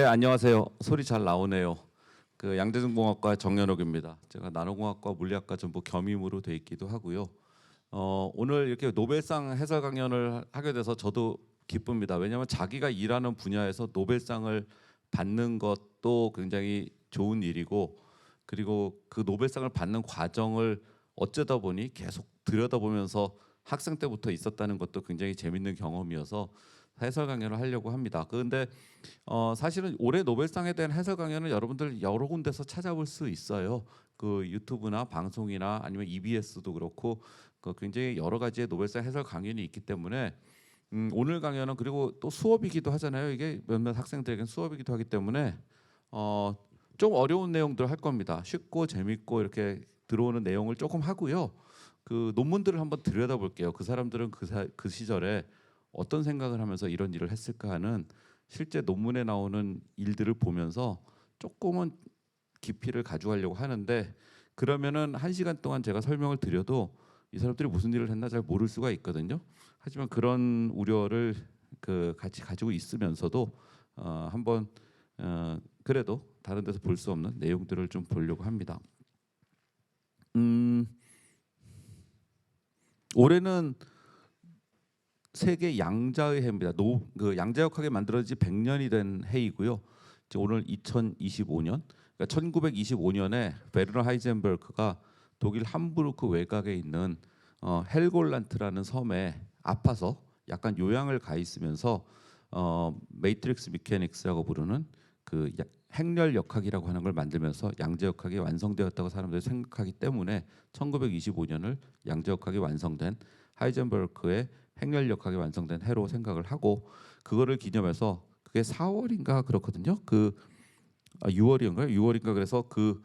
안녕하세요. 소리 잘 나오네요. 그 양재중공학과 정연옥입니다. 제가 나노공학과 물리학과 전부 겸임으로 돼 있기도 하고요. 오늘 이렇게 노벨상 해설 강연을 하게 돼서 저도 기쁩니다. 왜냐하면 자기가 일하는 분야에서 노벨상을 받는 것도 굉장히 좋은 일이고, 그리고 그 노벨상을 받는 과정을 어쩌다 보니 계속 들여다보면서 학생 때부터 있었다는 것도 굉장히 재밌는 경험이어서 해설 강연을 하려고 합니다. 그런데 사실은 올해 노벨상에 대한 해설 강연은 여러분들 여러 군데서 찾아볼 수 있어요. 그 유튜브나 방송이나 아니면 EBS도 그렇고 그 굉장히 여러 가지의 노벨상 해설 강연이 있기 때문에 오늘 강연은 그리고 또 수업이기도 하잖아요. 이게 몇몇 학생들에게는 수업이기도 하기 때문에 좀 어려운 내용들 할 겁니다. 쉽고 재밌고 이렇게 들어오는 내용을 조금 하고요. 그 논문들을 한번 들여다볼게요. 그 사람들은 그 시절에 어떤 생각을 하면서 이런 일을 했을까 하는 실제 논문에 나오는 일들을 보면서 조금은 깊이를 가져가려고 하는데, 그러면은 1시간 동안 제가 설명을 드려도 이 사람들이 무슨 일을 했나 잘 모를 수가 있거든요. 하지만 그런 우려를 같이 가지고 있으면서도 한번 그래도 다른 데서 볼 수 없는 내용들을 좀 보려고 합니다. 올해는 세계 양자의 해입니다. 그 양자역학이 만들어진 지 100년이 된 해이고요. 오늘 2025년, 그러니까 1925년에 베르너 하이젠베르크가 독일 함부르크 외곽에 있는 헬골란트라는 섬에 아파서 약간 요양을 가 있으면서 매트릭스 미케닉스라고 부르는 그 행렬역학이라고 하는 걸 만들면서 양자역학이 완성되었다고 사람들이 생각하기 때문에 1925년을 양자역학이 완성된 하이젠베르크의 행렬역학이 완성된 해로 생각을 하고, 그거를 기념해서 그게 4월인가 그렇거든요. 6월인가 그래서 그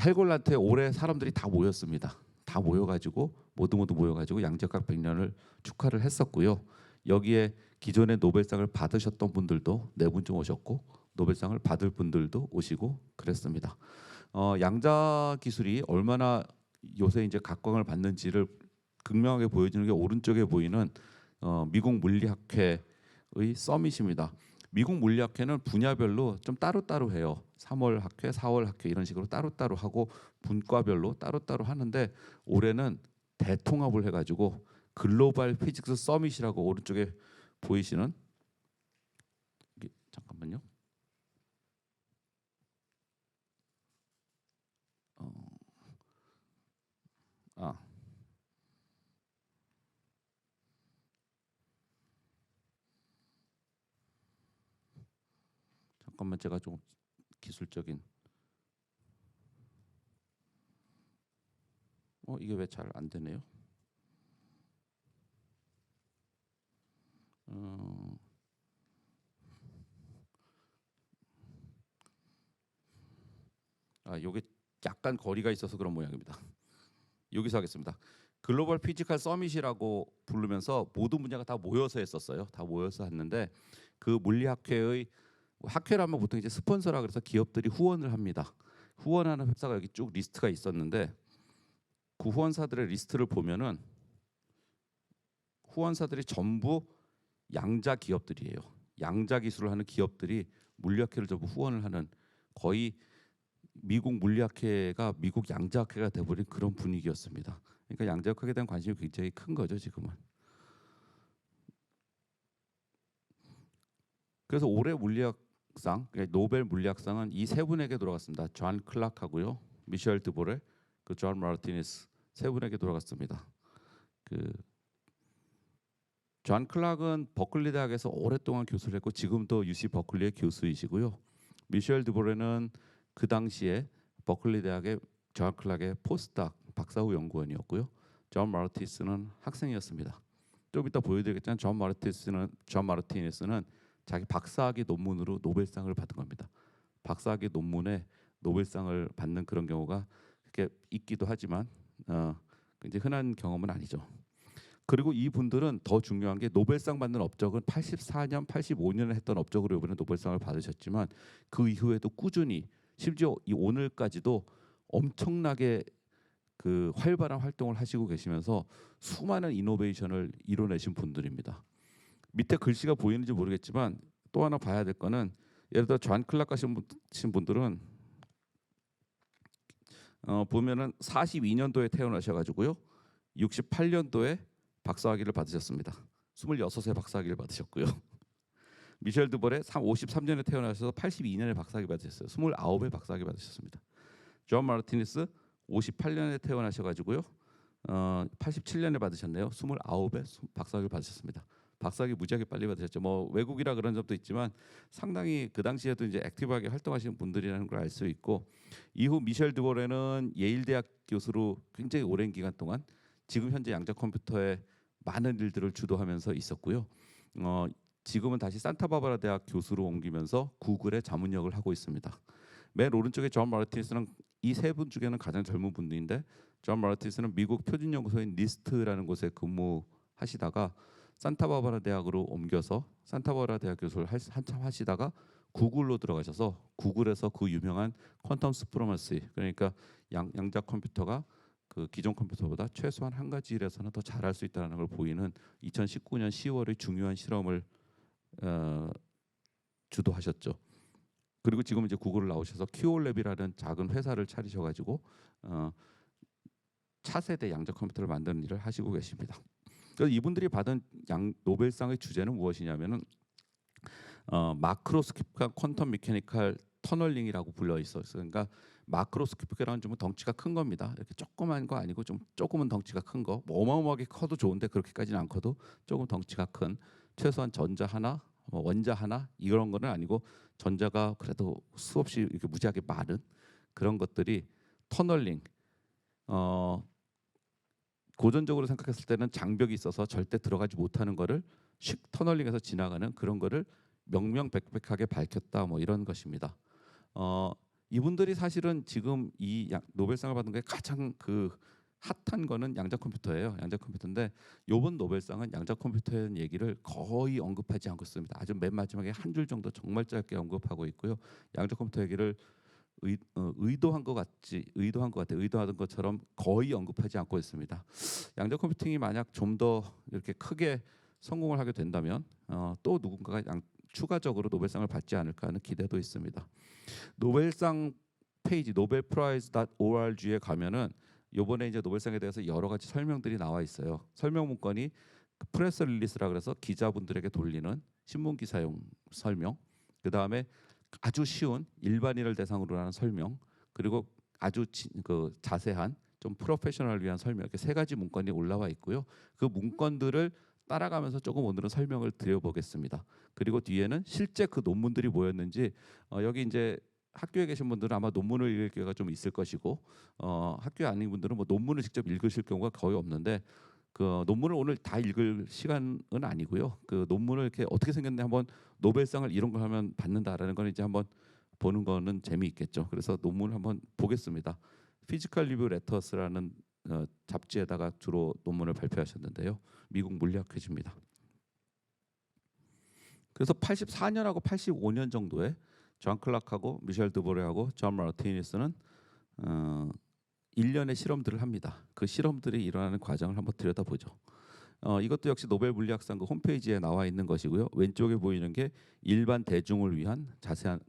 헬골란트에 올해 사람들이 다 모였습니다. 다 모여가지고 모두 모여가지고 양자역학 100년을 축하를 했었고요. 여기에 기존에 노벨상을 받으셨던 분들도 4분 오셨고 노벨상을 받을 분들도 오시고 그랬습니다. 양자 기술이 얼마나 요새 이제 각광을 받는지를 극명하게 보여주는 게 오른쪽에 보이는 미국 물리학회의 서밋입니다. 미국 물리학회는 분야별로 좀 따로따로 해요. 3월 학회, 4월 학회 이런 식으로 따로따로 하고 분과별로 따로따로 하는데, 올해는 대통합을 해가지고 글로벌 피직스 서밋이라고 오른쪽에 보이시는, 잠깐만요. 잠깐만, 제가 좀 기술적인 이게 왜 잘 안 되네요. 요게 약간 거리가 있어서 그런 모양입니다. 여기서 하겠습니다. 글로벌 피지컬 서밋이라고 부르면서 모든 분야가 다 모여서 했었어요. 다 모여서 했는데, 그 물리학회의 학회라면 보통 이제 스폰서라 그래서 기업들이 후원을 합니다. 후원하는 회사가 여기 쭉 리스트가 있었는데, 그 후원사들의 리스트를 보면은 후원사들이 전부 양자 기업들이에요. 양자 기술을 하는 기업들이 물리학회를 전부 후원을 하는, 거의 미국 물리학회가 미국 양자학회가 돼버린 그런 분위기였습니다. 그러니까 양자역학에 대한 관심이 굉장히 큰 거죠 지금은. 그래서 올해 물리학상, 그러니까 노벨 물리학상은 이 세 분에게 돌아갔습니다. 존 클락하고요, 미셸 드보레, 그 존 마르티네스 세 분에게 돌아갔습니다. 존 클락은 버클리 대학에서 오랫동안 교수를 했고 지금도 UC 버클리의 교수이시고요. 미셸 드보레는 그 당시에 버클리 대학의 존 클락의 포스닥 박사후 연구원이었고요. 존 마르티네스는 학생이었습니다. 좀 이따 보여드리겠지만 존 마르티네스는 자기 박사학위 논문으로 노벨상을 받은 겁니다. 박사학위 논문에 노벨상을 받는 그런 경우가 그렇게 있기도 하지만 굉장히 흔한 경험은 아니죠. 그리고 이 분들은 더 중요한 게 노벨상 받는 업적은 84년, 85년에 했던 업적으로 이번에 노벨상을 받으셨지만 그 이후에도 꾸준히, 심지어 이 오늘까지도 엄청나게 그 활발한 활동을 하시고 계시면서 수많은 이노베이션을 이뤄내신 분들입니다. 밑에 글씨가 보이는지 모르겠지만 또 하나 봐야 될 거는 예를 들어 존 클락 하신 분들은 보면은 42년도에 태어나셔가지고요, 68년도에 박사학위를 받으셨습니다. 26세 박사학위를 받으셨고요. 미셸 드볼에 53년에 태어나셔서 82년에 박사학위 받으셨어요. 29에 박사학위 받으셨습니다. 존 마르티니스 58년에 태어나셔가지고요, 87년에 받으셨네요. 29에 박사학위를 받으셨습니다. 박사학위 무지하게 빨리 받으셨죠. 뭐 외국이라 그런 점도 있지만 상당히 그 당시에도 이제 액티브하게 활동하시는 분들이라는 걸 알 수 있고, 이후 미셸 드볼에는 예일 대학 교수로 굉장히 오랜 기간 동안 지금 현재 양자 컴퓨터의 많은 일들을 주도하면서 있었고요. 지금은 다시 산타바바라 대학 교수로 옮기면서 구글의 자문역을 하고 있습니다. 맨 오른쪽에 존 마르티니스는 이 세 분 중에는 가장 젊은 분인데, 존 마르티니스는 미국 표준연구소인 니스트라는 곳에 근무하시다가 산타바바라 대학으로 옮겨서 산타바바라 대학 교수를 한참 하시다가 구글로 들어가셔서 구글에서 그 유명한 퀀텀 스프리머시, 그러니까 양자 컴퓨터가 그 기존 컴퓨터보다 최소한 한 가지 일에서는 더 잘할 수 있다는 걸 보이는 2019년 10월의 중요한 실험을 주도하셨죠. 그리고 지금 이제 구글을 나오셔서 큐올랩이라는 작은 회사를 차리셔가지고 차세대 양자 컴퓨터를 만드는 일을 하시고 계십니다. 그래서 이분들이 받은 노벨상의 주제는 무엇이냐면은 마크로스코픽과 퀀텀 메케니컬 터널링이라고 불려 있어요. 그러니까 마크로스코픽이라는 좀 덩치가 큰 겁니다. 이렇게 조그만 거 아니고 좀 조금은 덩치가 큰 거. 뭐 어마어마하게 커도 좋은데 그렇게까지는 안 커도 조금 덩치가 큰, 최소한 전자 하나, 뭐 원자 하나 이런 거는 아니고 전자가 그래도 수없이 이렇게 무지하게 많은 그런 것들이 터널링. 고전적으로 생각했을 때는 장벽이 있어서 절대 들어가지 못하는 거를 터널링해서 지나가는 그런 거를 명명백백하게 밝혔다, 뭐 이런 것입니다. 이분들이 사실은 지금 이 노벨상을 받은 게 가장 그 핫한 거는 양자 컴퓨터예요. 양자 컴퓨터인데 이번 노벨상은 양자 컴퓨터에 대한 얘기를 거의 언급하지 않고 있습니다. 아주 맨 마지막에 한 줄 정도 정말 짧게 언급하고 있고요. 양자 컴퓨터 얘기를 의도한 것 같아 의도하던 것처럼 거의 언급하지 않고 있습니다. 양자 컴퓨팅이 만약 좀 더 이렇게 크게 성공을 하게 된다면 또 누군가가 추가적으로 노벨상을 받지 않을까 하는 기대도 있습니다. 노벨상 페이지 nobelprize.org에 가면은 이번에 이제 노벨상에 대해서 여러 가지 설명들이 나와 있어요. 설명 문건이 프레스 릴리스라 그래서 기자분들에게 돌리는 신문 기사용 설명, 그 다음에 아주 쉬운 일반인을 대상으로 하는 설명, 그리고 아주 그 자세한 좀 프로페셔널을 위한 설명, 이렇게 세 가지 문건이 올라와 있고요. 그 문건들을 따라가면서 조금 오늘은 설명을 드려보겠습니다. 그리고 뒤에는 실제 그 논문들이 뭐였는지 여기 이제 학교에 계신 분들은 아마 논문을 읽을 기회가 좀 있을 것이고 학교에 아닌 분들은 뭐 논문을 직접 읽으실 경우가 거의 없는데 그 논문을 오늘 다 읽을 시간은 아니고요. 그 논문을 이렇게 어떻게 생겼는지 한번 노벨상을 이런 걸 하면 받는다라는 건 이제 한번 보는 거는 재미있겠죠. 그래서 논문을 한번 보겠습니다. 피지컬 리뷰 레터스라는 잡지에다가 주로 논문을 발표하셨는데요. 미국 물리학회지입니다. 그래서 84년하고 85년 정도에 존 클락하고 미셸 드보레하고 존 마르티니스는 1년의 실험들을 합니다. 그 실험들이 일어나는 과정을 한번 들여다보죠. 이것도 역시 노벨 물리학상 그 홈페이지에 나와 있는 것이고요. 왼쪽에 보이는 게 일반 대중을 위한 자세한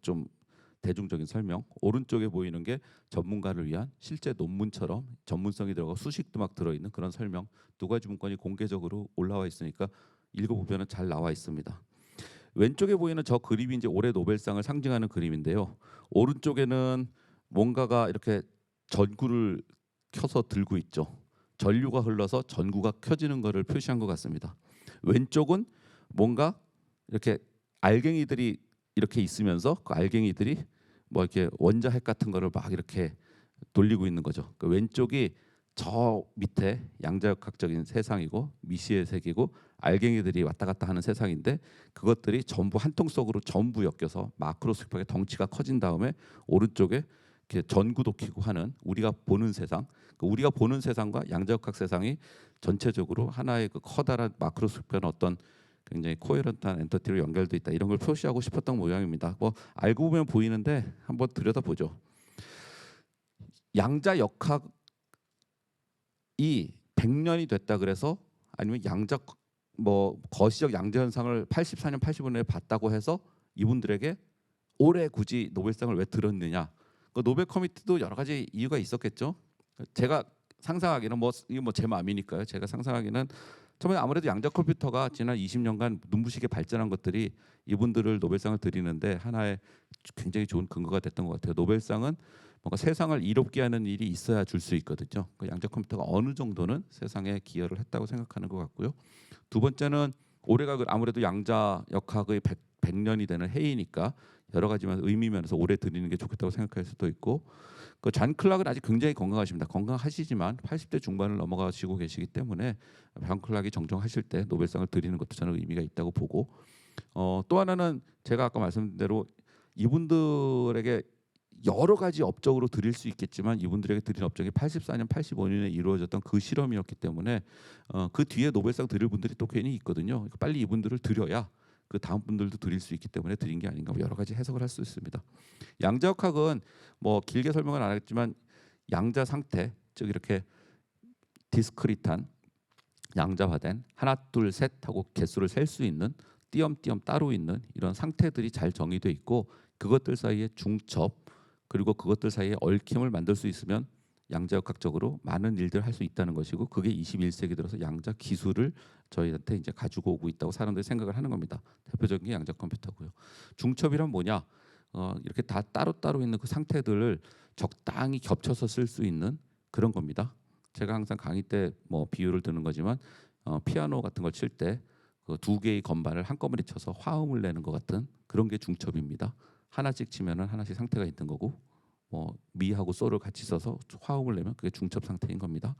좀 대중적인 설명, 오른쪽에 보이는 게 전문가를 위한 실제 논문처럼 전문성이 들어가고 수식도 막 들어있는 그런 설명, 두 가지 문건이 공개적으로 올라와 있으니까 읽어보면 잘 나와 있습니다. 왼쪽에 보이는 저 그림이 이제 올해 노벨상을 상징하는 그림인데요. 오른쪽에는 뭔가가 이렇게 전구를 켜서 들고 있죠. 전류가 흘러서 전구가 켜지는 것을 표시한 것 같습니다. 왼쪽은 뭔가 이렇게 알갱이들이 이렇게 있으면서 그 알갱이들이 뭐 이렇게 원자핵 같은 거를 막 이렇게 돌리고 있는 거죠. 그 왼쪽이 저 밑에 양자역학적인 세상이고 미시의 세계고 알갱이들이 왔다 갔다 하는 세상인데 그것들이 전부 한 통 속으로 전부 엮여서 마크로스코픽하게 덩치가 커진 다음에 오른쪽에 이렇게 전구도 켜고 하는 우리가 보는 세상, 그 우리가 보는 세상과 양자역학 세상이 전체적으로 하나의 그 커다란 마크로스코픽한 어떤 굉장히 코헤런트한 엔터티로 연결돼 있다, 이런 걸 표시하고 싶었던 모양입니다. 뭐 알고 보면 보이는데 한번 들여다보죠. 양자역학이 100년이 됐다 그래서 아니면 양자 뭐 거시적 양자 현상을 84년 85년에 봤다고 해서 이분들에게 올해 굳이 노벨상을 왜 들었느냐? 그 노벨 커미티도 여러 가지 이유가 있었겠죠. 제가 상상하기는 이거 제 마음이니까요. 제가 상상하기는 처음에 아무래도 양자 컴퓨터가 지난 20년간 눈부시게 발전한 것들이 이분들을 노벨상을 드리는데 하나의 굉장히 좋은 근거가 됐던 것 같아요. 노벨상은 뭔가 세상을 이롭게 하는 일이 있어야 줄 수 있거든요. 그 양자 컴퓨터가 어느 정도는 세상에 기여를 했다고 생각하는 것 같고요. 두 번째는 올해가 아무래도 양자 역학의 100년이 되는 해이니까 여러 가지만 의미 면에서 올해 드리는 게 좋겠다고 생각할 수도 있고, 그 잔 클락은 아직 굉장히 건강하십니다. 건강하시지만 80대 중반을 넘어가시고 계시기 때문에 잔 클락이 정정하실 때 노벨상을 드리는 것도 저는 의미가 있다고 보고, 또 하나는 제가 아까 말씀드린 대로 이분들에게 여러 가지 업적으로 드릴 수 있겠지만 이분들에게 드린 업적이 84년, 85년에 이루어졌던 그 실험이었기 때문에 그 뒤에 노벨상 드릴 분들이 또 괜히 있거든요. 그러니까 빨리 이분들을 드려야 그 다음 분들도 드릴 수 있기 때문에 드린 게 아닌가, 여러 가지 해석을 할 수 있습니다. 양자역학은 길게 설명은 안 하겠지만 양자 상태, 즉 이렇게 디스크릿한 양자화된 하나 둘 셋 하고 개수를 셀 수 있는 띄엄띄엄 따로 있는 이런 상태들이 잘 정의돼 있고, 그것들 사이에 중첩 그리고 그것들 사이에 얽힘을 만들 수 있으면 양자역학적으로 많은 일들을 할 수 있다는 것이고, 그게 21세기 들어서 양자 기술을 저희한테 이제 가지고 오고 있다고 사람들이 생각을 하는 겁니다. 대표적인 게 양자 컴퓨터고요. 중첩이란 뭐냐? 이렇게 다 따로따로 있는 그 상태들을 적당히 겹쳐서 쓸 수 있는 그런 겁니다. 제가 항상 강의 때 비유를 드는 거지만 피아노 같은 걸 칠 때 그 두 개의 건반을 한꺼번에 쳐서 화음을 내는 것 같은 그런 게 중첩입니다. 하나씩 치면은 하나씩 상태가 있는 거고, 미하고 소를 같이 써서 화음을 내면 그게 중첩 상태인 겁니다.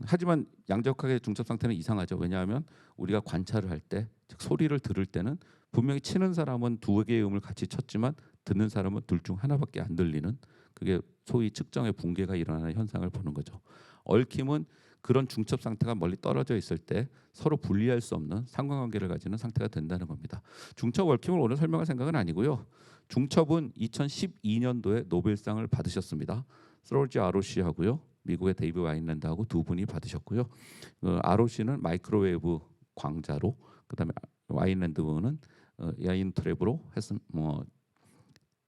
하지만 양자역학의 중첩 상태는 이상하죠. 왜냐하면 우리가 관찰을 할 때, 즉 소리를 들을 때는 분명히 치는 사람은 두 개의 음을 같이 쳤지만 듣는 사람은 둘 중 하나밖에 안 들리는, 그게 소위 측정의 붕괴가 일어나는 현상을 보는 거죠. 얽힘은 그런 중첩 상태가 멀리 떨어져 있을 때 서로 분리할 수 없는 상관관계를 가지는 상태가 된다는 겁니다. 중첩 얽힘을 오늘 설명할 생각은 아니고요. 중첩은 2012년도에 노벨상을 받으셨습니다. 스로지 아로시하고요, 미국의 데이브 와인랜드하고 두 분이 받으셨고요. 아로시는 마이크로웨이브 광자로, 그다음에 와인랜드는 야인 트랩으로 했음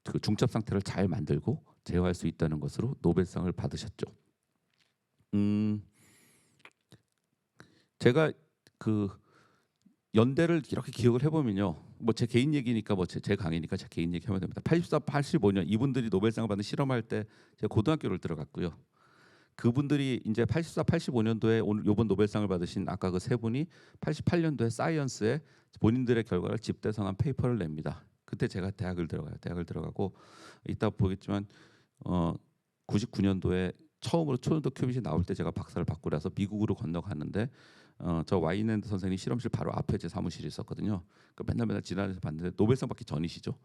그 중첩 상태를 잘 만들고 제어할 수 있다는 것으로 노벨상을 받으셨죠. 제가 그 연대를 이렇게 기억을 해보면요, 제 개인 얘기니까 제 강의니까 제 개인 얘기 하면 됩니다. 84, 85년 이분들이 노벨상을 받는 실험할 때 제가 고등학교를 들어갔고요. 그분들이 이제 84, 85년도에 오늘 이번 노벨상을 받으신 아까 그 세 분이 88년도에 사이언스에 본인들의 결과를 집대성한 페이퍼를 냅니다. 그때 제가 대학을 들어가고 이따 보겠지만 99년도에 처음으로 초전도 큐빗이 나올 때 제가 박사를 받고 나서 미국으로 건너갔는데 저 와인랜드 선생님 실험실 바로 앞에 제 사무실이 있었거든요. 그러니까 맨날 지나다니면서 봤는데 노벨상 받기 전이시죠.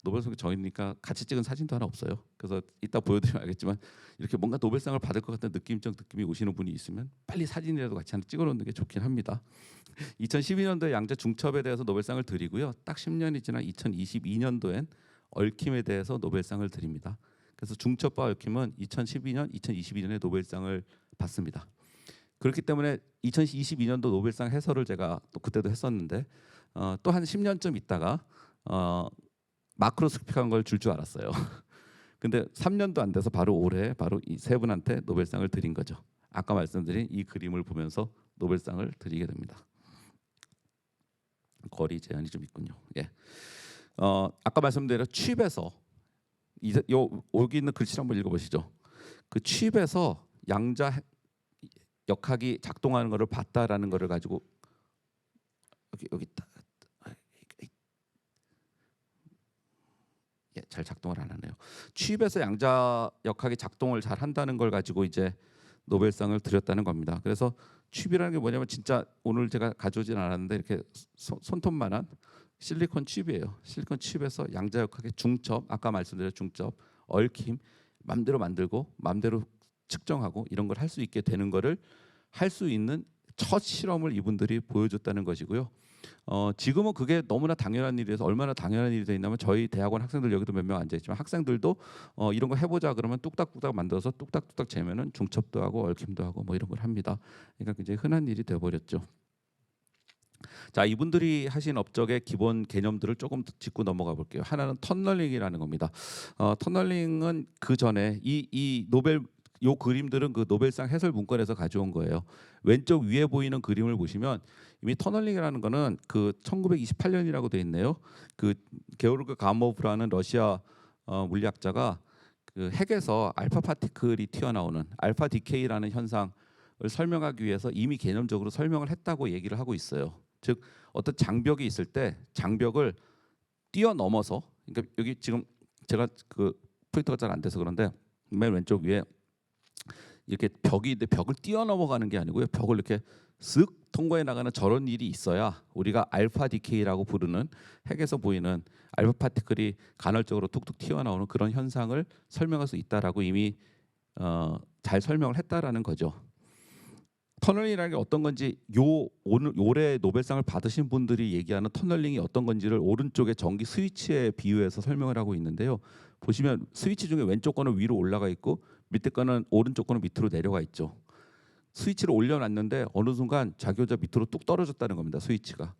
노벨상 전이니까 같이 찍은 사진도 하나 없어요. 그래서 이따 보여드리면 알겠지만 이렇게 뭔가 노벨상을 받을 것 같은 느낌이 오시는 분이 있으면 빨리 사진이라도 같이 하나 찍어놓는 게 좋긴 합니다. 2012년도에 양자 중첩에 대해서 노벨상을 드리고요. 딱 10년이 지난 2022년도엔 얽힘에 대해서 노벨상을 드립니다. 그래서 중첩과 얽힘은 2012년, 2022년에 노벨상을 받습니다. 그렇기 때문에 2022년도 노벨상 해설을 제가 또 그때도 했었는데 또 한 10년쯤 있다가 마크로스코픽한 걸 줄 알았어요. 근데 3년도 안 돼서 바로 올해 바로 이 세 분한테 노벨상을 드린 거죠. 아까 말씀드린 이 그림을 보면서 노벨상을 드리게 됩니다. 거리 제한이 좀 있군요. 예. 아까 말씀드린 칩에서 여기 있는 글씨 한번 읽어보시죠. 그 칩에서 양자 역학이 작동하는 것을 봤다라는 것을 가지고 여기 있다. 예, 잘 작동을 안 하네요. 칩에서 양자 역학이 작동을 잘 한다는 걸 가지고 이제 노벨상을 드렸다는 겁니다. 그래서 칩이라는 게 뭐냐면 진짜 오늘 제가 가져오진 않았는데 이렇게 손톱만한 실리콘 칩이에요. 실리콘 칩에서 양자 역학의 중첩, 아까 말씀드린 중첩, 얽힘 맘대로 만들고 맘대로 측정하고 이런 걸 할 수 있게 되는 거를 할 수 있는 첫 실험을 이분들이 보여줬다는 것이고요. 지금은 그게 너무나 당연한 일이라서 얼마나 당연한 일이 돼 있냐면 저희 대학원 학생들 여기도 몇 명 앉아 있지만 학생들도 이런 거 해보자 그러면 뚝딱뚝딱 만들어서 뚝딱뚝딱 재면은 중첩도 하고 얽힘도 하고 이런 걸 합니다. 그러니까 굉장히 흔한 일이 돼버렸죠. 자, 이분들이 하신 업적의 기본 개념들을 조금 짚고 넘어가 볼게요. 하나는 터널링이라는 겁니다. 터널링은 그 전에 이 노벨 요 그림들은 그 노벨상 해설 문건에서 가져온 거예요. 왼쪽 위에 보이는 그림을 보시면 이미 터널링이라는 거는 그 1928년이라고 돼 있네요. 그 게오르그 가모브라는 러시아 물리학자가 그 핵에서 알파 파티클이 튀어나오는 알파 디케이라는 현상을 설명하기 위해서 이미 개념적으로 설명을 했다고 얘기를 하고 있어요. 즉 어떤 장벽이 있을 때 장벽을 뛰어넘어서, 그러니까 여기 지금 제가 그 포인터가 잘 안 돼서 그런데 맨 왼쪽 위에 이렇게 벽이 있는데 벽을 뛰어넘어가는 게 아니고요. 벽을 이렇게 쓱 통과해 나가는 저런 일이 있어야 우리가 알파 디케이라고 부르는 핵에서 보이는 알파 파티클이 간헐적으로 툭툭 튀어나오는 그런 현상을 설명할 수 있다라고 이미 잘 설명을 했다라는 거죠. 터널링이라는 게 어떤 건지 오늘 올해 노벨상을 받으신 분들이 얘기하는 터널링이 어떤 건지를 오른쪽에 전기 스위치에 비유해서 설명을 하고 있는데요. 보시면 스위치 중에 왼쪽 거는 위로 올라가 있고 밑에 거는 오른쪽 거는 밑으로 내려가 있죠. 스위치를 올려놨는데 어느 순간 자기 혼자 밑으로 뚝 떨어졌다는 겁니다. 스위치가.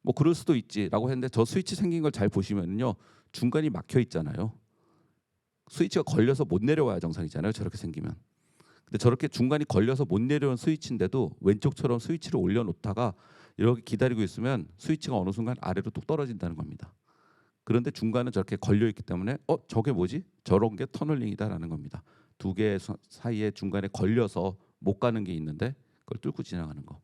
뭐 그럴 수도 있지라고 했는데 저 스위치 생긴 걸 잘 보시면요. 중간이 막혀 있잖아요. 스위치가 걸려서 못 내려와야 정상이잖아요. 저렇게 생기면. 근데 저렇게 중간이 걸려서 못 내려온 스위치인데도 왼쪽처럼 스위치를 올려놓다가 이렇게 기다리고 있으면 스위치가 어느 순간 아래로 뚝 떨어진다는 겁니다. 그런데 중간은 저렇게 걸려 있기 때문에 저게 뭐지? 저런 게 터널링이다라는 겁니다. 두 개 사이에 중간에 걸려서 못 가는 게 있는데 그걸 뚫고 지나가는 거.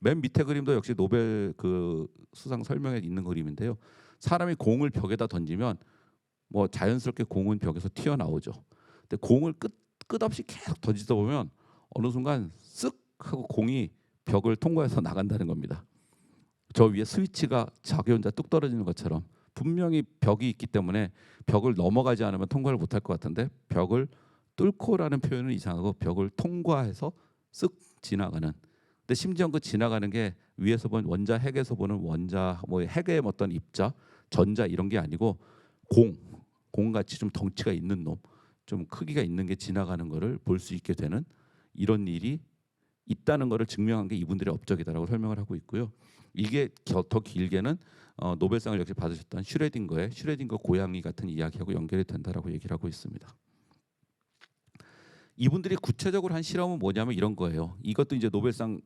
맨 밑에 그림도 역시 노벨 그 수상 설명에 있는 그림인데요. 사람이 공을 벽에다 던지면 뭐 자연스럽게 공은 벽에서 튀어나오죠. 근데 공을 끝없이 계속 던지다 보면 어느 순간 쓱 하고 공이 벽을 통과해서 나간다는 겁니다. 저 위에 스위치가 자기 혼자 뚝 떨어지는 것처럼 분명히 벽이 있기 때문에 벽을 넘어가지 않으면 통과를 못할 것 같은데 벽을 뚫고라는 표현은 이상하고 벽을 통과해서 쓱 지나가는. 근데 심지어 그 지나가는 게 위에서 본 원자 핵에서 보는 원자 뭐 핵의 어떤 입자 전자 이런 게 아니고 공같이 좀 덩치가 있는 놈, 좀 크기가 있는 게 지나가는 거를 볼 수 있게 되는 이런 일이 있다는 거를 증명한 게 이분들의 업적이다라고 설명을 하고 있고요. 이게 더 길게는 노벨상을 역시 받으셨던 슈레딩거 고양이 같은 이야기하고 연결이 된다라고 얘기를 하고 있습니다. 이분들이 구체적으로 한 실험은 뭐냐면 이런 거예요. 이것도 이제 노벨상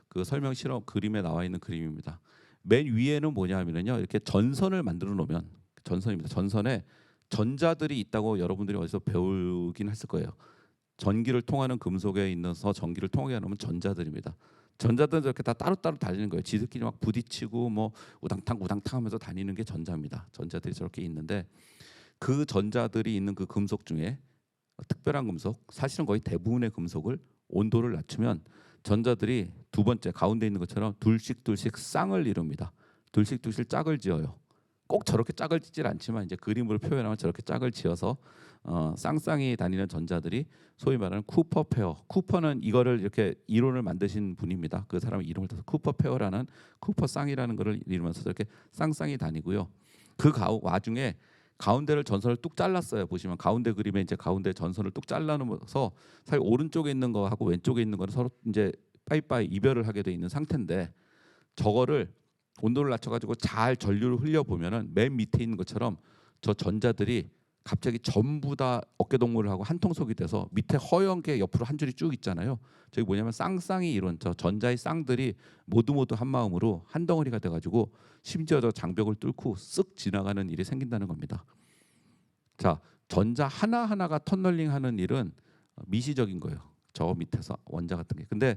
그 설명 실험 그림에 나와 있는 그림입니다. 맨 위에는 뭐냐면요, 이렇게 전선을 만들어 놓으면 전선입니다. 전선에 전자들이 있다고 여러분들이 어디서 배우긴 했을 거예요. 전기를 통하는 금속에 있어서 전기를 통하게 하는 전자들입니다. 전자들은 이렇게 다 따로따로 다니는 거예요. 지들끼리 막 부딪히고 뭐 우당탕 하면서 다니는 게 전자입니다. 전자들이 저렇게 있는데 그 전자들이 있는 그 금속 중에 특별한 금속, 사실은 거의 대부분의 금속을 온도를 낮추면 전자들이 두 번째 가운데 있는 것처럼 둘씩 쌍을 이룹니다. 둘씩 짝을 지어요. 꼭 저렇게 짝을 짓질 않지만 이제 그림으로 표현하면 저렇게 짝을 지어서 쌍쌍이 다니는 전자들이 소위 말하는 쿠퍼 페어. 쿠퍼는 이거를 이렇게 이론을 만드신 분입니다. 그 사람의 이름을 따서 쿠퍼 페어라는 쿠퍼 쌍이라는 거를 이루면서 이렇게 쌍쌍이 다니고요. 그 와중에 가운데를 전선을 뚝 잘랐어요. 보시면 가운데 그림에 이제 가운데 전선을 뚝 잘라놓으면서 사실 오른쪽에 있는 거하고 왼쪽에 있는 거는 서로 이제 빠이빠이 이별을 하게 돼 있는 상태인데 저거를 온도를 낮춰가지고 잘 전류를 흘려보면은 맨 밑에 있는 것처럼 저 전자들이 갑자기 전부 다 어깨동무를 하고 한 통속이 돼서 밑에 허연 게 옆으로 한 줄이 쭉 있잖아요. 저기 뭐냐면 쌍쌍이 이론, 저 전자의 쌍들이 모두 한 마음으로 한 덩어리가 돼가지고 심지어 저 장벽을 뚫고 쓱 지나가는 일이 생긴다는 겁니다. 자, 전자 하나하나가 터널링하는 일은 미시적인 거예요. 저 밑에서 원자 같은 게. 근데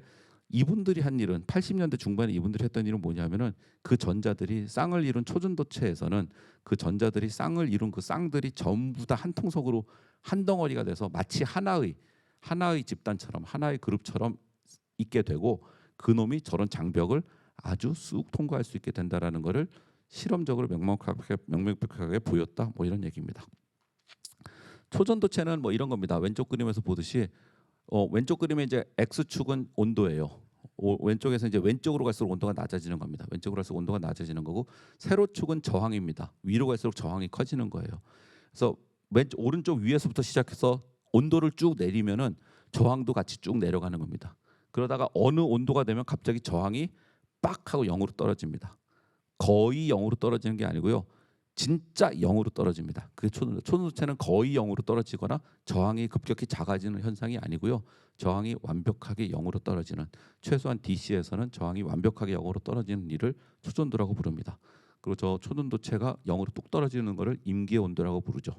이분들이 한 일은 80년대 중반에 이분들이 했던 일은 뭐냐면은 그 전자들이 쌍을 이룬 초전도체에서는 그 전자들이 쌍을 이룬 그 쌍들이 전부 다 한 통속으로 한 덩어리가 돼서 마치 하나의 집단처럼 하나의 그룹처럼 있게 되고 그놈이 저런 장벽을 아주 쑥 통과할 수 있게 된다라는 것을 실험적으로 명명백백하게 보였다. 뭐 이런 얘기입니다. 초전도체는 뭐 이런 겁니다. 왼쪽 그림에서 보듯이 왼쪽 그림에 이제 X축은 온도예요. 왼쪽에서 이제 왼쪽으로 갈수록 온도가 낮아지는 겁니다. 왼쪽으로 갈수록 온도가 낮아지는 거고 세로축은 저항입니다. 위로 갈수록 저항이 커지는 거예요. 그래서 오른쪽 위에서부터 시작해서 온도를 쭉 내리면은 저항도 같이 쭉 내려가는 겁니다. 그러다가 어느 온도가 되면 갑자기 저항이 빡 하고 0으로 떨어집니다. 거의 0으로 떨어지는 게 아니고요. 진짜 0으로 떨어집니다. 그게 초전도체는 거의 0으로 떨어지거나 저항이 급격히 작아지는 현상이 아니고요. 저항이 완벽하게 0으로 떨어지는, 최소한 DC에서는 저항이 완벽하게 0으로 떨어지는 일을 초전도라고 부릅니다. 그리고 저 초전도체가 0으로 뚝 떨어지는 것을 임계 온도라고 부르죠.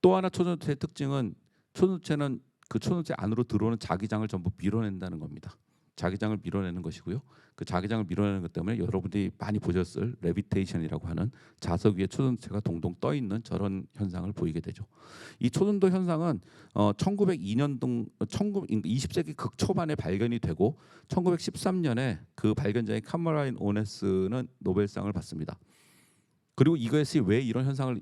또 하나 초전도체의 특징은 초전도체는 그 초전도체 안으로 들어오는 자기장을 전부 밀어낸다는 겁니다. 자기장을 밀어내는 것이고요. 그 자기장을 밀어내는 것 때문에 여러분들이 많이 보셨을 레비테이션이라고 하는 자석 위에 초전도체가 동동 떠 있는 저런 현상을 보이게 되죠. 이 초전도 현상은 1902년 20세기 극초반에 발견이 되고 1913년에 그 발견자인 카머라인 오네스는 노벨상을 받습니다. 그리고 이것이 왜 이런 현상을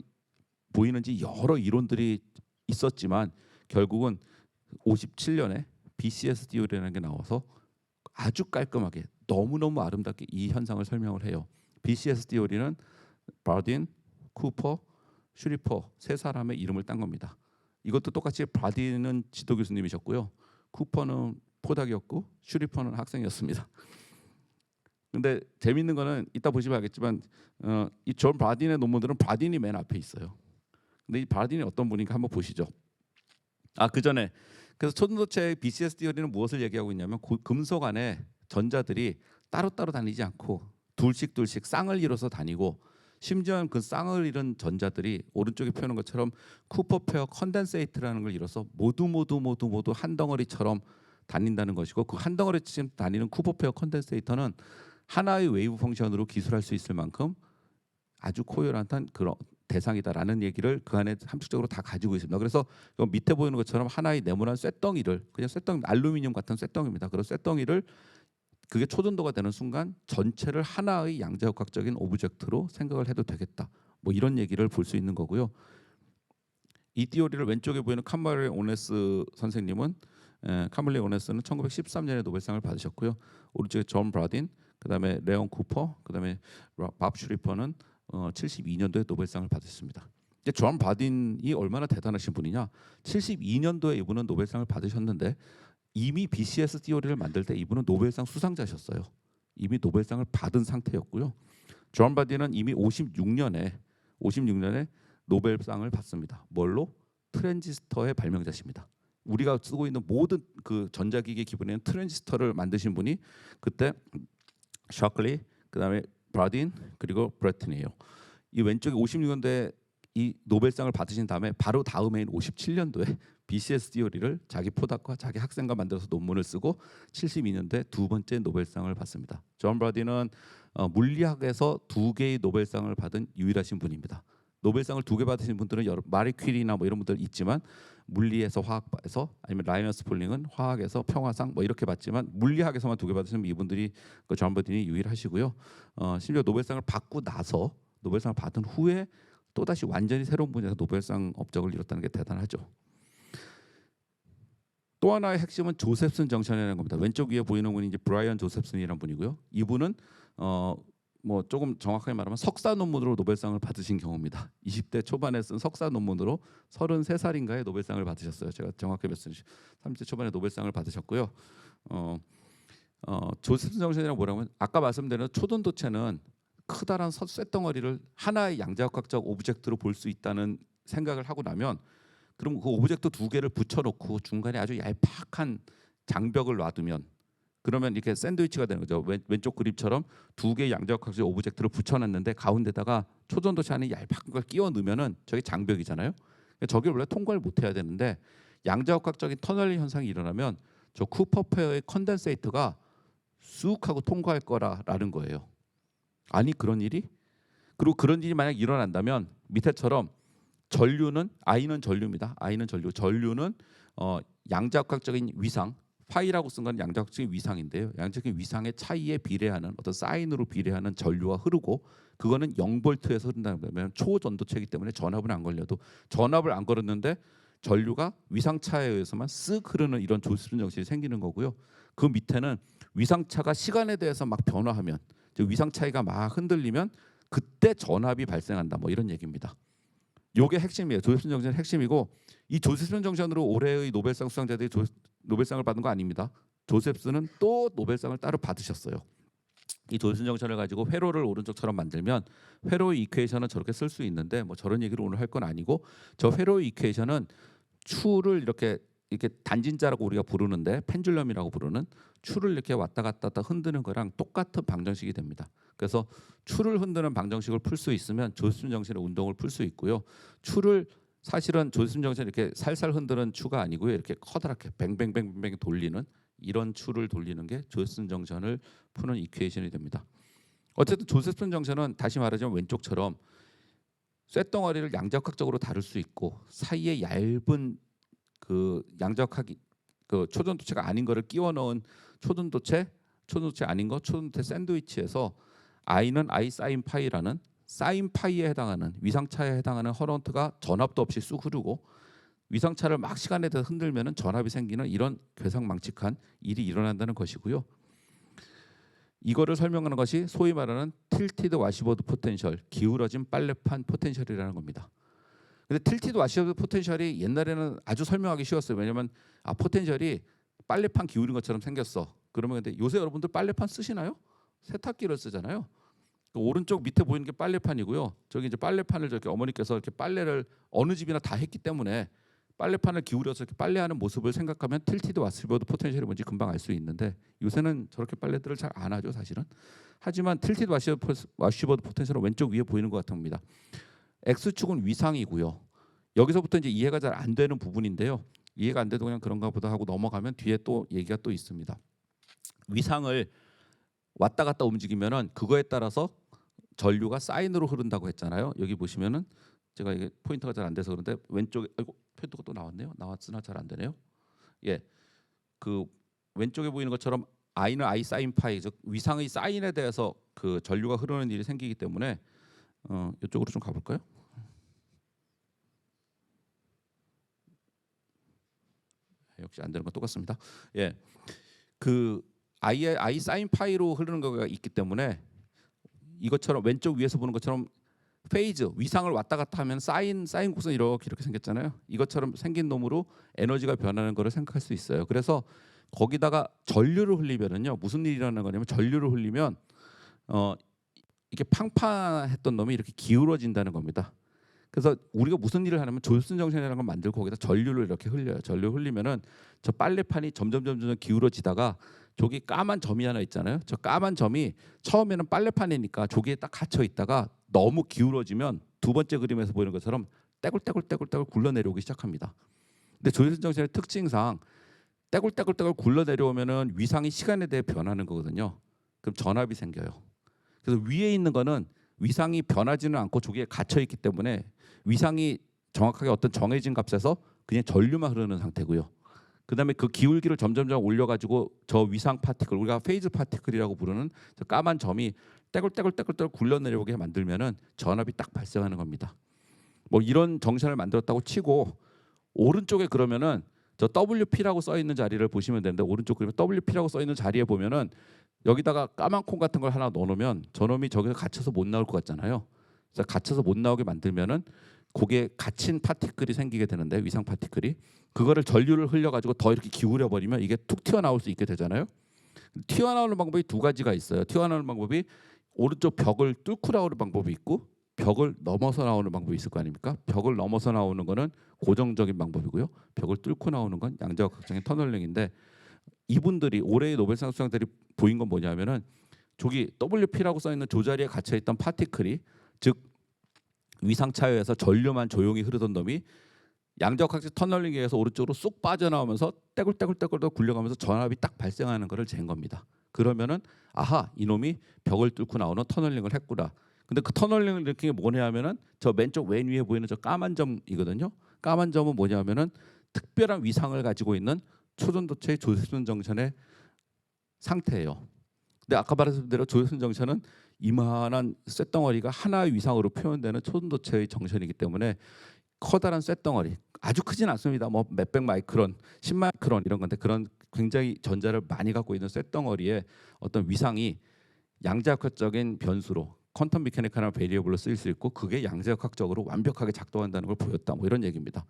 보이는지 여러 이론들이 있었지만 결국은 57년에 BCS 띠오리라는 게 나와서 아주 깔끔하게 너무너무 아름답게 이 현상을 설명을 해요. BCS 띠오리는 바딘, 쿠퍼, 슈리퍼 세 사람의 이름을 딴 겁니다. 이것도 똑같이 바딘은 지도 교수님이셨고요. 쿠퍼는 포닥이었고 슈리퍼는 학생이었습니다. 근데 재밌는 거는 이따 보시면 알겠지만 이 존 바딘의 논문들은 바딘이 맨 앞에 있어요. 근데 이 바딘이 어떤 분인가 한번 보시죠. 그 전에 그래서 초전도체의 BCS 띠오리는 무엇을 얘기하고 있냐면 금속 안에 전자들이 따로따로 다니지 않고 둘씩 쌍을 이뤄서 다니고 심지어는 그 쌍을 이룬 전자들이 오른쪽에 표현한 것처럼 쿠퍼 페어 컨덴세이트라는 걸 이뤄서 모두 한 덩어리처럼 다닌다는 것이고 그 한 덩어리쯤 다니는 쿠퍼 페어 컨덴세이터는 하나의 웨이브 펑션으로 기술할 수 있을 만큼 아주 코요란한 그런 대상이다라는 얘기를 그 안에 함축적으로 다 가지고 있습니다. 그래서 밑에 보이는 것처럼 하나의 네모난 쇳덩이를 그냥 쇳덩이 알루미늄 같은 쇳덩이입니다. 그런 쇳덩이를 그게 초전도가 되는 순간 전체를 하나의 양자역학적인 오브젝트로 생각을 해도 되겠다. 뭐 이런 얘기를 볼 수 있는 거고요. 이 띠오리를 왼쪽에 보이는 카멀레 오네스 선생님은 카멀레 오네스는 1913년에 노벨상을 받으셨고요. 오른쪽에 존 브라딘, 그다음에 레온 쿠퍼, 그다음에 밥 슈리퍼는 72년도에 노벨상을 받으셨습니다. 존 브라딘이 얼마나 대단하신 분이냐? 72년도에 이분은 노벨상을 받으셨는데 이미 BCS 띠오리를 만들 때 이분은 노벨상 수상자셨어요. 이미 노벨상을 받은 상태였고요. 존 브라딘은 이미 56년에 노벨상을 받습니다. 뭘로? 트랜지스터의 발명자십니다. 우리가 쓰고 있는 모든 그 전자기기 기본에는 트랜지스터를 만드신 분이 그때 셔클리, 그다음에 브라딘, 그리고 브래튼이에요. 이 왼쪽에 56년도에 이 노벨상을 받으신 다음에 바로 다음해인 57년도에 BCS 띠오리를 자기 포닥과 자기 학생과 만들어서 논문을 쓰고 72년도에 두 번째 노벨상을 받습니다. 존 브라딘은 물리학에서 2개의 노벨상을 받은 유일하신 분입니다. 노벨상을 2개 받으신 분들은 마리 퀴리나 뭐 이런 분들 있지만 물리에서 화학에서 아니면 라이너스 폴링은 화학에서 평화상 뭐 이렇게 받지만 물리학에서만 2개 받으신 이분들이 존 브라딘이 유일하시고요. 심지어 노벨상을 받고 나서 노벨상을 받은 후에 또다시 완전히 새로운 분야에서 노벨상 업적을 이뤘다는 게 대단하죠. 또 하나의 핵심은 조셉슨 정션이라는 겁니다. 왼쪽 위에 보이는 분이 이제 브라이언 조셉슨이라는 분이고요. 이분은 뭐 조금 정확하게 말하면 석사 논문으로 노벨상을 받으신 경우입니다. 20대 초반에 쓴 석사 논문으로 33살인가에 노벨상을 받으셨어요. 제가 정확히 몇 살인지 30대 초반에 노벨상을 받으셨고요. 조셉슨 정션이라고 뭐라고 하면 아까 말씀드린 초전도체는 크다란 쇳덩어리를 하나의 양자역학적 오브젝트로 볼 수 있다는 생각을 하고 나면 그럼 그 오브젝트 2개를 붙여놓고 중간에 아주 얄팍한 장벽을 놔두면 그러면 이렇게 샌드위치가 되는 거죠. 왼쪽 그림처럼 2개의 양자역학적 오브젝트를 붙여놨는데 가운데다가 초전도체 안에 얄팍한 걸 끼워 넣으면은 저게 장벽이잖아요. 저게 원래 통과를 못 해야 되는데 양자역학적인 터널링 현상이 일어나면 저 쿠퍼 페어의 컨덴세이터가 쑥 하고 통과할 거라는 거예요. 아니 그런 일이? 그리고 그런 일이 만약 일어난다면 밑에처럼 전류는 I는 전류입니다. I는 전류. 전류는 양자역학적인 위상, 파이라고 쓴 건 양자역학적인 위상인데요. 양자역학적인 위상의 차이에 비례하는 어떤 사인으로 비례하는 전류가 흐르고 그거는 0볼트에서 흐른다는 거면 초전도체이기 때문에 전압은 안 걸려도 전압을 안 걸었는데 전류가 위상차에 의해서만 쓱 흐르는 이런 조스른 정신이 생기는 거고요. 그 밑에는 위상차가 시간에 대해서 막 변화하면 위상 차이가 막 흔들리면 그때 전압이 발생한다. 뭐 이런 얘기입니다. 요게 핵심이에요. 조셉슨 정션의 핵심이고 이 조셉슨 정션으로 올해의 노벨상 수상자들이 노벨상을 받은 거 아닙니다. 조셉슨은 또 노벨상을 따로 받으셨어요. 이 조슨 정션을 가지고 회로를 오른쪽처럼 만들면 회로의 이퀘이션은 저렇게 쓸 수 있는데 뭐 저런 얘기를 오늘 할 건 아니고, 저 회로의 이퀘이션은 추를 이렇게 단진자라고 우리가 부르는데 펜듈럼이라고 부르는 추를 이렇게 왔다 갔다 흔드는 거랑 똑같은 방정식이 됩니다. 그래서 추를 흔드는 방정식을 풀 수 있으면 조슨 정신의 운동을 풀 수 있고요. 추를 사실은 조슨 정신 이렇게 살살 흔드는 추가 아니고요. 이렇게 커다랗게 뱅뱅뱅뱅 돌리는 이런 추를 돌리는 게 조슨 정션을 푸는 이퀘이션이 됩니다. 어쨌든 조세슨 정션은 다시 말하자면 왼쪽처럼 쇳덩어리를 양자역학적으로 다룰 수 있고 사이에 얇은 그 양자역학이 그 초전도체가 아닌 거를 끼워 넣은 초전도체 아닌 거 초전도체 샌드위치에서 i는 i 사인 파이라는 사인 파이에 해당하는 위상차에 해당하는 허런트가 전압도 없이 쑥 흐르고 위상차를 막 시간에 대해서 흔들면은 전압이 생기는 이런 괴상망측한 일이 일어난다는 것이고요. 이거를 설명하는 것이 소위 말하는 틸티드 와시보드 포텐셜, 기울어진 빨래판 포텐셜이라는 겁니다. 근데 틸티드 와시보드 포텐셜이 옛날에는 아주 설명하기 쉬웠어요. 왜냐면 포텐셜이 빨래판 기울인 것처럼 생겼어. 그러면 근데 요새 여러분들 빨래판 쓰시나요? 세탁기를 쓰잖아요. 오른쪽 밑에 보이는 게 빨래판이고요. 저기 이제 빨래판을 저렇게 어머니께서 이렇게 빨래를 어느 집이나 다 했기 때문에 빨래판을 기울여서 이렇게 빨래하는 모습을 생각하면 틸티드 와시보드 포텐셜이 뭔지 금방 알 수 있는데 요새는 저렇게 빨래들을 잘 안 하죠, 사실은. 하지만 틸티드 와시보드 포텐셜은 왼쪽 위에 보이는 것 같습니다. X축은 위상이고요. 여기서부터 이제 이해가 잘 안 되는 부분인데요. 이해가 안 돼도 그냥 그런가 보다 하고 넘어가면 뒤에 또 얘기가 또 있습니다. 위상을 왔다 갔다 움직이면은 그거에 따라서 전류가 사인으로 흐른다고 했잖아요. 여기 보시면은 제가 이게 포인터가 잘 안 돼서 그런데 왼쪽에 포인터가 또 나왔네요. 나왔으나 잘 안 되네요. 예, 그 왼쪽에 보이는 것처럼 i는 i 사인 파이, 즉 위상의 사인에 대해서 그 전류가 흐르는 일이 생기기 때문에 이쪽으로 좀 가볼까요? 역시 안 되는 건 똑같습니다. 예, 그 i 사인 파이로 흐르는 거가 있기 때문에 이것처럼 왼쪽 위에서 보는 것처럼 페이즈 위상을 왔다 갔다 하면 사인 곡선 이렇게 생겼잖아요. 이것처럼 생긴 놈으로 에너지가 변하는 거를 생각할 수 있어요. 그래서 거기다가 전류를 흘리면은요 무슨 일이 일어나는 거냐면 전류를 흘리면 이게 팡팡했던 놈이 이렇게 기울어진다는 겁니다. 그래서 우리가 무슨 일을 하냐면 조슨 정션이라는 걸 만들고 거기다 전류를 이렇게 흘려요. 전류 흘리면은 저 빨래판이 점점 기울어지다가 저기 까만 점이 하나 있잖아요. 저 까만 점이 처음에는 빨래판이니까 저기에 딱 갇혀 있다가 너무 기울어지면 두 번째 그림에서 보이는 것처럼 떼굴떼굴 굴러내려오기 시작합니다. 근데 조선 정신의 특징상 떼굴떼굴 굴러내려오면은 위상이 시간에 대해 변하는 거거든요. 그럼 전압이 생겨요. 그래서 위에 있는 거는 위상이 변하지는 않고 저기에 갇혀 있기 때문에 위상이 정확하게 어떤 정해진 값에서 그냥 전류만 흐르는 상태고요. 그다음에 그 기울기를 점점 올려가지고 저 위상 파티클, 우리가 페이즈 파티클이라고 부르는 저 까만 점이 떼굴떼굴 굴러내려오게 만들면은 전압이 딱 발생하는 겁니다. 뭐 이런 정션을 만들었다고 치고 오른쪽에 그러면은 저 WP라고 써 있는 자리를 보시면 되는데 오른쪽 그리면 WP라고 써 있는 자리에 보면은 여기다가 까만 콩 같은 걸 하나 넣어놓으면 저놈이 저기서 갇혀서 못 나올 것 같잖아요. 그래서 갇혀서 못 나오게 만들면은 거기에 갇힌 파티클이 생기게 되는데 위상 파티클이 그거를 전류를 흘려가지고 더 이렇게 기울여 버리면 이게 툭 튀어나올 수 있게 되잖아요. 튀어나오는 방법이 두 가지가 있어요. 튀어나오는 방법이 오른쪽 벽을 뚫고 나오는 방법이 있고 벽을 넘어서 나오는 방법이 있을 거 아닙니까? 벽을 넘어서 나오는 거는 고정적인 방법이고요. 벽을 뚫고 나오는 건 양자역학적인 터널링인데 이분들이 올해의 노벨상 수상자들이 보인 건 뭐냐면은 저기 WP라고 써 있는 조 자리에 갇혀 있던 파티클이 즉 위상차에서 전류만 조용히 흐르던 놈이 양자역학적 터널링에 의해서 오른쪽으로 쑥 빠져나오면서 떼굴떼굴 굴려가면서 전압이 딱 발생하는 것을 잰 겁니다. 그러면은 아하 이놈이 벽을 뚫고 나오는 터널링을 했구나. 근데 그 터널링을 일으킨 게 뭐냐면은 저 맨쪽 왼 위에 보이는 저 까만 점이거든요. 까만 점은 뭐냐면은 특별한 위상을 가지고 있는 초전도체의 조선 정션의 상태예요. 근데 아까 말했던 대로 조선 정션은 이만한 쇳덩어리가 하나의 위상으로 표현되는 초전도체의 정션이기 때문에 커다란 쇳덩어리 아주 크진 않습니다. 뭐 몇백 마이크론, 10마이크론 이런 건데 그런 굉장히 전자를 많이 갖고 있는 쇳덩어리에 어떤 위상이 양자역학적인 변수로 퀀텀 미케니컬한 베리어블로 쓰일 수 있고 그게 양자역학적으로 완벽하게 작동한다는 걸 보였다. 뭐 이런 얘기입니다.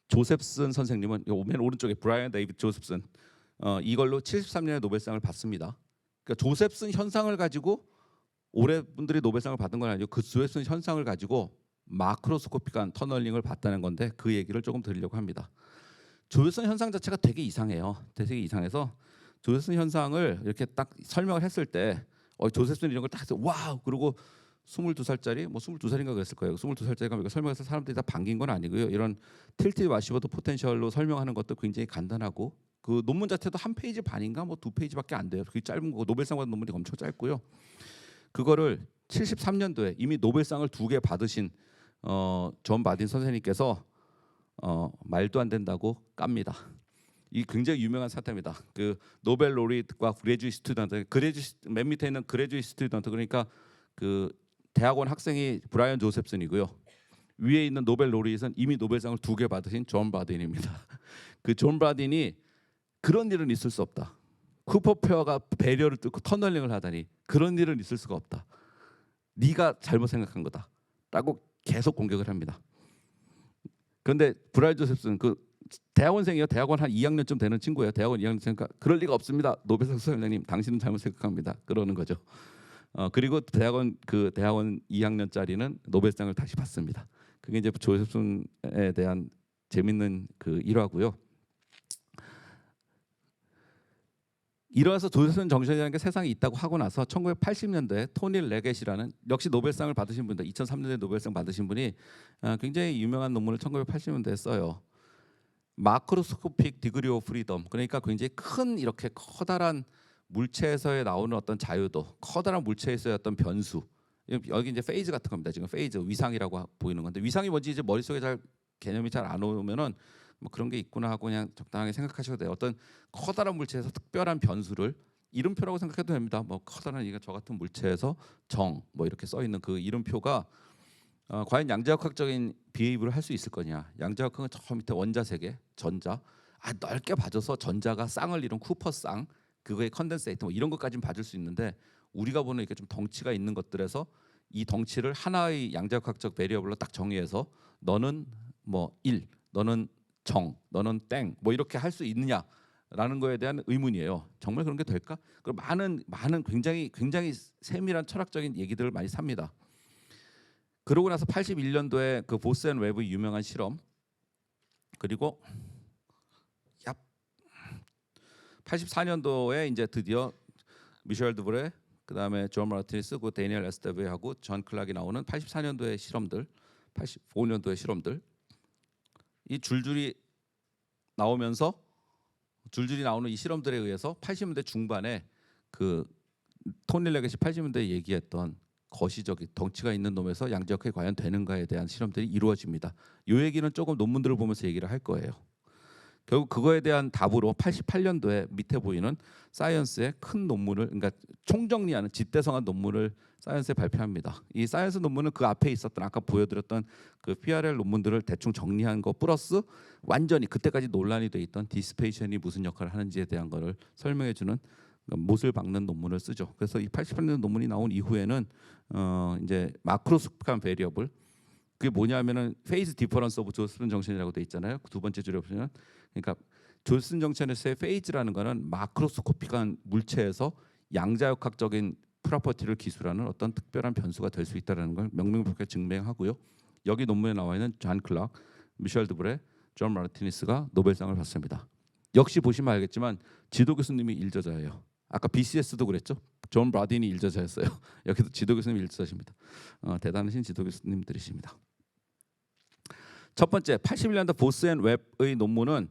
조셉슨 선생님은 맨 오른쪽에 브라이언 데이비드 조셉슨 이걸로 73년에 노벨상을 받습니다. 그러니까 조셉슨 현상을 가지고 올해 분들이 노벨상을 받은 건 아니고 그 조셉슨 현상을 가지고 마크로스코픽한 터널링을 봤다는 건데 그 얘기를 조금 드리려고 합니다. 조셉슨 현상 자체가 되게 이상해요. 되게 이상해서 조셉슨 현상을 이렇게 딱 설명을 했을 때 조셉슨 이런 걸 딱 해서 와우 그리고 22살짜리 뭐 22살인가 그랬을 거예요. 22살짜리가 이거 설명해서 사람들이 다 반긴 건 아니고요. 이런 틸트 와시버드 포텐셜로 설명하는 것도 굉장히 간단하고 그 논문 자체도 한 페이지 반인가 뭐 두 페이지밖에 안 돼요. 그게 짧은 거고 노벨상 받은 논문이 엄청 짧고요. 그거를 73년도에 이미 노벨상을 2개 받으신 존 바딘 선생님께서 말도 안 된다고 깝니다. 이 굉장히 유명한 사태입니다. 그 노벨 로리트과 그레주이트 스튜던트, 맨 밑에 있는 그레주이트 스튜던트 그러니까 그 대학원 학생이 브라이언 조셉슨이고요. 위에 있는 노벨 로리트는 이미 노벨상을 2개 받으신 존 바딘입니다. 그 존 바딘이 그런 일은 있을 수 없다. 쿠퍼 페어가 배려를 뚫고 터널링을 하다니 그런 일은 있을 수가 없다. 네가 잘못 생각한 거다라고 계속 공격을 합니다. 그런데 브라이언 조셉슨 그 대학원생이에요. 대학원 한 2학년쯤 되는 친구예요. 대학원 2학년생이니까 그럴 리가 없습니다. 노벨상 수상자님 당신은 잘못 생각합니다. 그러는 거죠. 그리고 대학원 2학년짜리는 노벨상을 다시 받습니다. 그게 이제 조셉슨에 대한 재밌는 그 일화고요. 이러면서 조셉슨 정신이라는 게 세상에 있다고 하고 나서 1980년대에 토니 레겟이라는 역시 노벨상을 받으신 분들 2003년에 노벨상 받으신 분이 굉장히 유명한 논문을 1980년대에 써요. 마크로스코픽 디그리 오브 프리덤 그러니까 굉장히 큰 이렇게 커다란 물체에서의 나오는 어떤 자유도 커다란 물체에서의 어떤 변수 여기 이제 페이즈 같은 겁니다. 지금 페이즈 위상이라고 보이는 건데 위상이 뭔지 이제 머릿속에 잘 개념이 잘 안 오면은 뭐 그런 게 있구나 하고 그냥 적당하게 생각하셔도 돼요. 어떤 커다란 물체에서 특별한 변수를 이름표라고 생각해도 됩니다. 뭐 커다란 이게 저 같은 물체에서 정 뭐 이렇게 써 있는 그 이름표가 과연 양자역학적인 비헤이브를 할 수 있을 거냐? 양자역학은 저 밑에 원자 세계, 전자 넓게 봐줘서 전자가 쌍을 이룬 쿠퍼 쌍 그거의 컨덴세이터 뭐 이런 것까지는 봐줄 수 있는데 우리가 보는 이렇게 좀 덩치가 있는 것들에서 이 덩치를 하나의 양자역학적 베리어블로 딱 정의해서 너는 뭐 1, 너는 정, 너는 땡 뭐 이렇게 할 수 있느냐라는 거에 대한 의문이에요. 정말 그런 게 될까? 그 많은 굉장히 세밀한 철학적인 얘기들을 많이 삽니다. 그러고 나서 81년도에 그 보스 앤 웨브의 유명한 실험 그리고 84년도에 이제 드디어 미셸 드브레 그다음에 존 마르티니스 그 데니엘 에스테베하고 존 클락이 나오는 84년도의 실험들 85년도의 실험들 이 줄줄이 나오면서 줄줄이 나오는 이 실험들에 의해서 80년대 중반에 그 토니 레겟이 80년대에 얘기했던 거시적인 덩치가 있는 놈에서 양자역학이 과연 되는가에 대한 실험들이 이루어집니다. 이 얘기는 조금 논문들을 보면서 얘기를 할 거예요. 결국 그거에 대한 답으로 88년도에 밑에 보이는 사이언스의 큰 논문을 그러니까 총정리하는 집대성한 논문을 사이언스에 발표합니다. 이 사이언스 논문은 그 앞에 있었던 아까 보여드렸던 그 PRL 논문들을 대충 정리한 거 플러스 완전히 그때까지 논란이 돼 있던 디스페이션이 무슨 역할을 하는지에 대한 거를 설명해주는 못을 박는 논문을 쓰죠. 그래서 이 88년 논문이 나온 이후에는 이제 마크로스코픽한 베리어블 그게 뭐냐면은 페이즈 디퍼런스 오브 조셉슨 정션이라고 돼 있잖아요. 두 번째 줄에 보시면 그러니까 조셉슨 정션에서의 페이즈라는 거는 마크로스코픽한 물체에서 양자역학적인 프로퍼티를 기술하는 어떤 특별한 변수가 될 수 있다는 걸 명명백백하게 증명하고요. 여기 논문에 나와 있는 존 클락, 미셸 드브레, 존 마르티니스가 노벨상을 받습니다. 역시 보시면 알겠지만 지도 교수님이 일저자예요. 아까 BCS도 그랬죠. 존 브라딘이 일저자였어요. 여기도 지도 교수님 일저자십니다. 대단하신 지도 교수님들이십니다. 첫 번째 81년도 보스 앤 웹의 논문은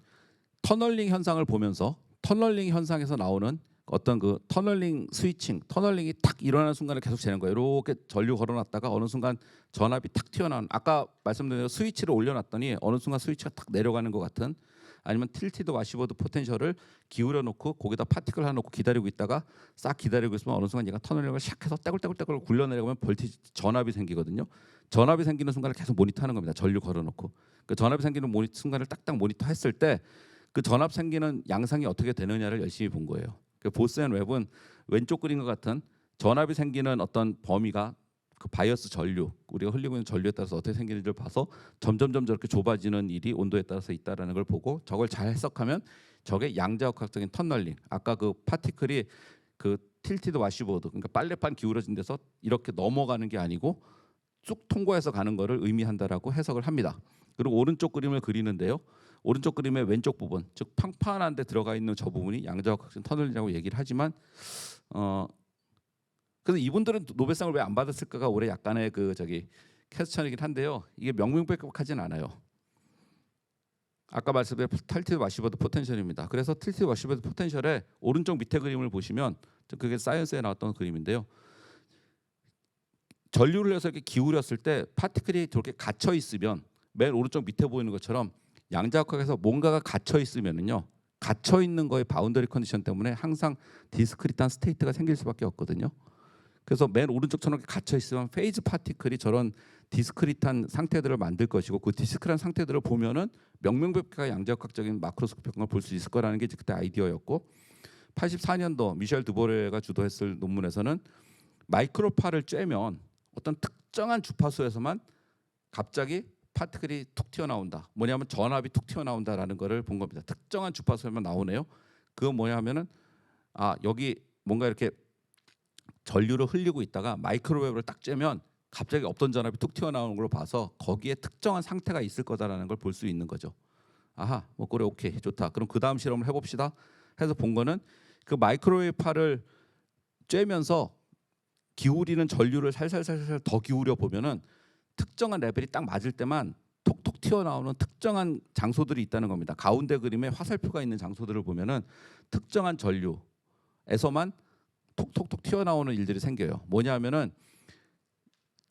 터널링 현상을 보면서 터널링 현상에서 나오는 어떤 그 터널링 스위칭, 터널링이 탁 일어나는 순간을 계속 재는 거예요. 이렇게 전류 걸어놨다가 어느 순간 전압이 탁 튀어나오는 아까 말씀드린 대로 스위치를 올려놨더니 어느 순간 스위치가 탁 내려가는 것 같은 아니면 틸티드 와시버드 포텐셜을 기울여 놓고 거기다 파티클 하나 놓고 기다리고 있다가 싹 기다리고 있으면 어느 순간 얘가 터널링을 시작해서 떼굴떼굴떼굴 굴려내려가면 볼티지 전압이 생기거든요. 전압이 생기는 순간을 계속 모니터하는 겁니다. 전류 걸어놓고 그 전압이 생기는 순간을 딱딱 모니터했을 때 그 전압 생기는 양상이 어떻게 되느냐를 열심히 본 거예요. 그 보스 앤 웹은 왼쪽 그림과 같은 전압이 생기는 어떤 범위가 그 바이어스 전류, 우리가 흘리고 있는 전류에 따라서 어떻게 생기는지를 봐서 점점점 저렇게 좁아지는 일이 온도에 따라서 있다라는 걸 보고 저걸 잘 해석하면 저게 양자역학적인 터널링. 아까 그 파티클이 그 틸티드 와시보드, 그러니까 빨래판 기울어진 데서 이렇게 넘어가는 게 아니고 쭉 통과해서 가는 거를 의미한다라고 해석을 합니다. 그리고 오른쪽 그림을 그리는데요. 오른쪽 그림의 왼쪽 부분, 즉 평판한 데 들어가 있는 저 부분이 양자역학적인 터널이라고 얘기를 하지만 그래서 이분들은 노벨상을 왜 안 받았을까가 올해 약간의 그 퀘스천이긴 한데요. 이게 명명백백하진 않아요. 아까 말씀드린 틸티드 와시버드 포텐셜입니다. 그래서 틸티드 와시버드 포텐셜의 오른쪽 밑에 그림을 보시면 그게 사이언스에 나왔던 그림인데요. 전류를 해서 이렇게 기울였을 때 파티클이 저렇게 갇혀 있으면 맨 오른쪽 밑에 보이는 것처럼 양자역학에서 뭔가가 갇혀 있으면은요, 갇혀 있는 거의 바운더리 컨디션 때문에 항상 디스크리트한 스테이트가 생길 수밖에 없거든요. 그래서 맨 오른쪽처럼 갇혀 있으면 페이즈 파티클이 저런 디스크리트한 상태들을 만들 것이고 그 디스크리트한 상태들을 보면은 명명백백한 양자역학적인 마크로스코픽 걸 볼 수 있을 거라는 게 그때 아이디어였고 84년도 미셸 드보레가 주도했을 논문에서는 마이크로파를 쬐면 어떤 특정한 주파수에서만 갑자기 파티클이 툭 튀어나온다. 뭐냐면 전압이 툭 튀어나온다라는 거를 본 겁니다. 특정한 주파수에만 나오네요. 그건 뭐냐면은 여기 뭔가 이렇게 전류를 흘리고 있다가 마이크로웨이브를 딱 쬐면 갑자기 없던 전압이 툭 튀어나오는 걸로 봐서 거기에 특정한 상태가 있을 거다라는 걸 볼 수 있는 거죠. 아하, 뭐 그래, 오케이, 좋다. 그럼 그 다음 실험을 해봅시다. 해서 본 거는 그 마이크로웨이브 파를 쬐면서 기울이는 전류를 살살살살 더 기울여 보면은 특정한 레벨이 딱 맞을 때만 톡톡 튀어나오는 특정한 장소들이 있다는 겁니다. 가운데 그림에 화살표가 있는 장소들을 보면은 특정한 전류에서만 톡톡톡 튀어나오는 일들이 생겨요. 뭐냐면은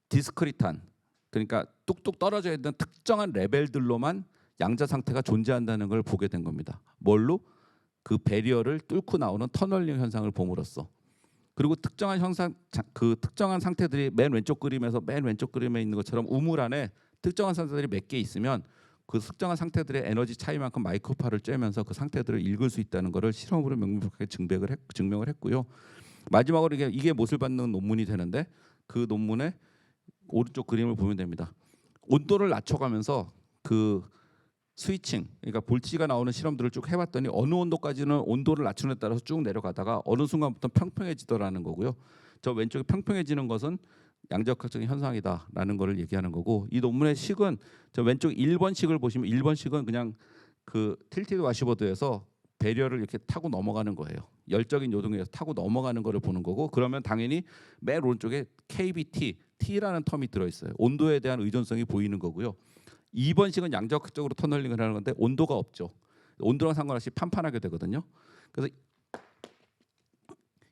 디스크리트한, 그러니까 뚝뚝 떨어져 있는 특정한 레벨들로만 양자 상태가 존재한다는 걸 보게 된 겁니다. 뭘로? 그 배리어를 뚫고 나오는 터널링 현상을 봄으로써. 그리고 특정한 특정한 상태들이 맨 왼쪽 그림에 있는 것처럼 우물 안에 특정한 상태들이 몇 개 있으면 그 특정한 상태들의 에너지 차이만큼 마이크로파를 쬐면서 그 상태들을 읽을 수 있다는 것을 실험으로 명백하게 증명을 했고요. 마지막으로 이게 못을 받는 논문이 되는데 그 논문의 오른쪽 그림을 보면 됩니다. 온도를 낮춰가면서 그 스위칭, 그러니까 볼티가 나오는 실험들을 쭉 해봤더니 어느 온도까지는 온도를 낮추는 데 따라서 쭉 내려가다가 어느 순간부터 평평해지더라는 거고요. 저 왼쪽에 평평해지는 것은 양자역학적인 현상이다라는 것을 얘기하는 거고, 이 논문의 식은 저 왼쪽 1번식을 보시면 1번식은 그냥 그 틸티드 와시보드에서 배리어를 이렇게 타고 넘어가는 거예요. 열적인 요동에 의해서 타고 넘어가는 거를 보는 거고, 그러면 당연히 맨 오른쪽에 KBT, T라는 텀이 들어있어요. 온도에 대한 의존성이 보이는 거고요. 2번식은 양자역학적으로 터널링을 하는 건데 온도가 없죠. 온도랑 상관없이 판판하게 되거든요. 그래서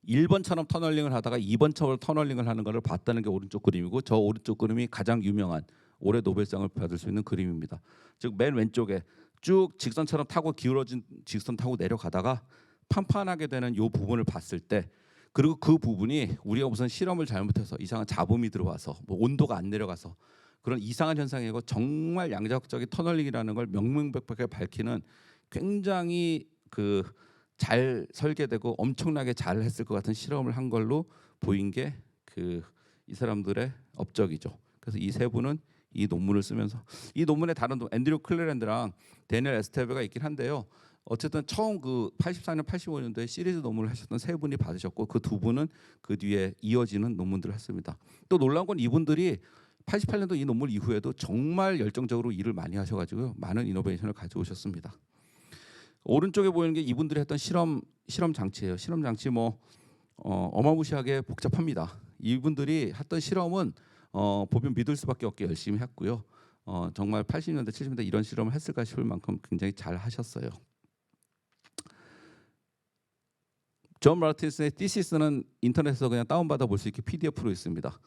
1번처럼 터널링을 하다가 2번처럼 터널링을 하는 것을 봤다는 게 오른쪽 그림이고, 저 오른쪽 그림이 가장 유명한 올해 노벨상을 받을 수 있는 그림입니다. 즉 맨 왼쪽에 쭉 직선처럼 타고 기울어진 직선 타고 내려가다가 판판하게 되는 이 부분을 봤을 때, 그리고 그 부분이 우리가 무슨 실험을 잘못해서 이상한 잡음이 들어와서 뭐 온도가 안 내려가서 그런 이상한 현상이고 정말 양자역학적인 터널링이라는 걸 명명백백하게 밝히는 굉장히 그 잘 설계되고 엄청나게 잘 했을 것 같은 실험을 한 걸로 보인 게 이 사람들의 업적이죠. 그래서 이 세 분은 이 논문을 쓰면서, 이 논문에 다른 앤드류 클레랜드랑 데니엘 에스테베가 있긴 한데요. 어쨌든 처음 그 84년, 85년도에 시리즈 논문을 하셨던 세 분이 받으셨고 그 두 분은 그 뒤에 이어지는 논문들을 했습니다. 또 놀라운 건 이분들이 88년도 이 논문 이후에도 정말 열정적으로 일을 많이 하셔가지고 많은 이노베이션을 가져오셨습니다. 오른쪽에 보이는 게 이분들이 했던 실험 장치예요. 실험 장치 뭐 어마무시하게 복잡합니다. 이분들이 했던 실험은 보면 믿을 수밖에 없게 열심히 했고요. 정말 80년대, 70년대 이런 실험을 했을까 싶을 만큼 굉장히 잘 하셨어요. 존 마르틴스의 티시스는 인터넷에서 그냥 다운받아 볼 수 있게 PDF로 있습니다.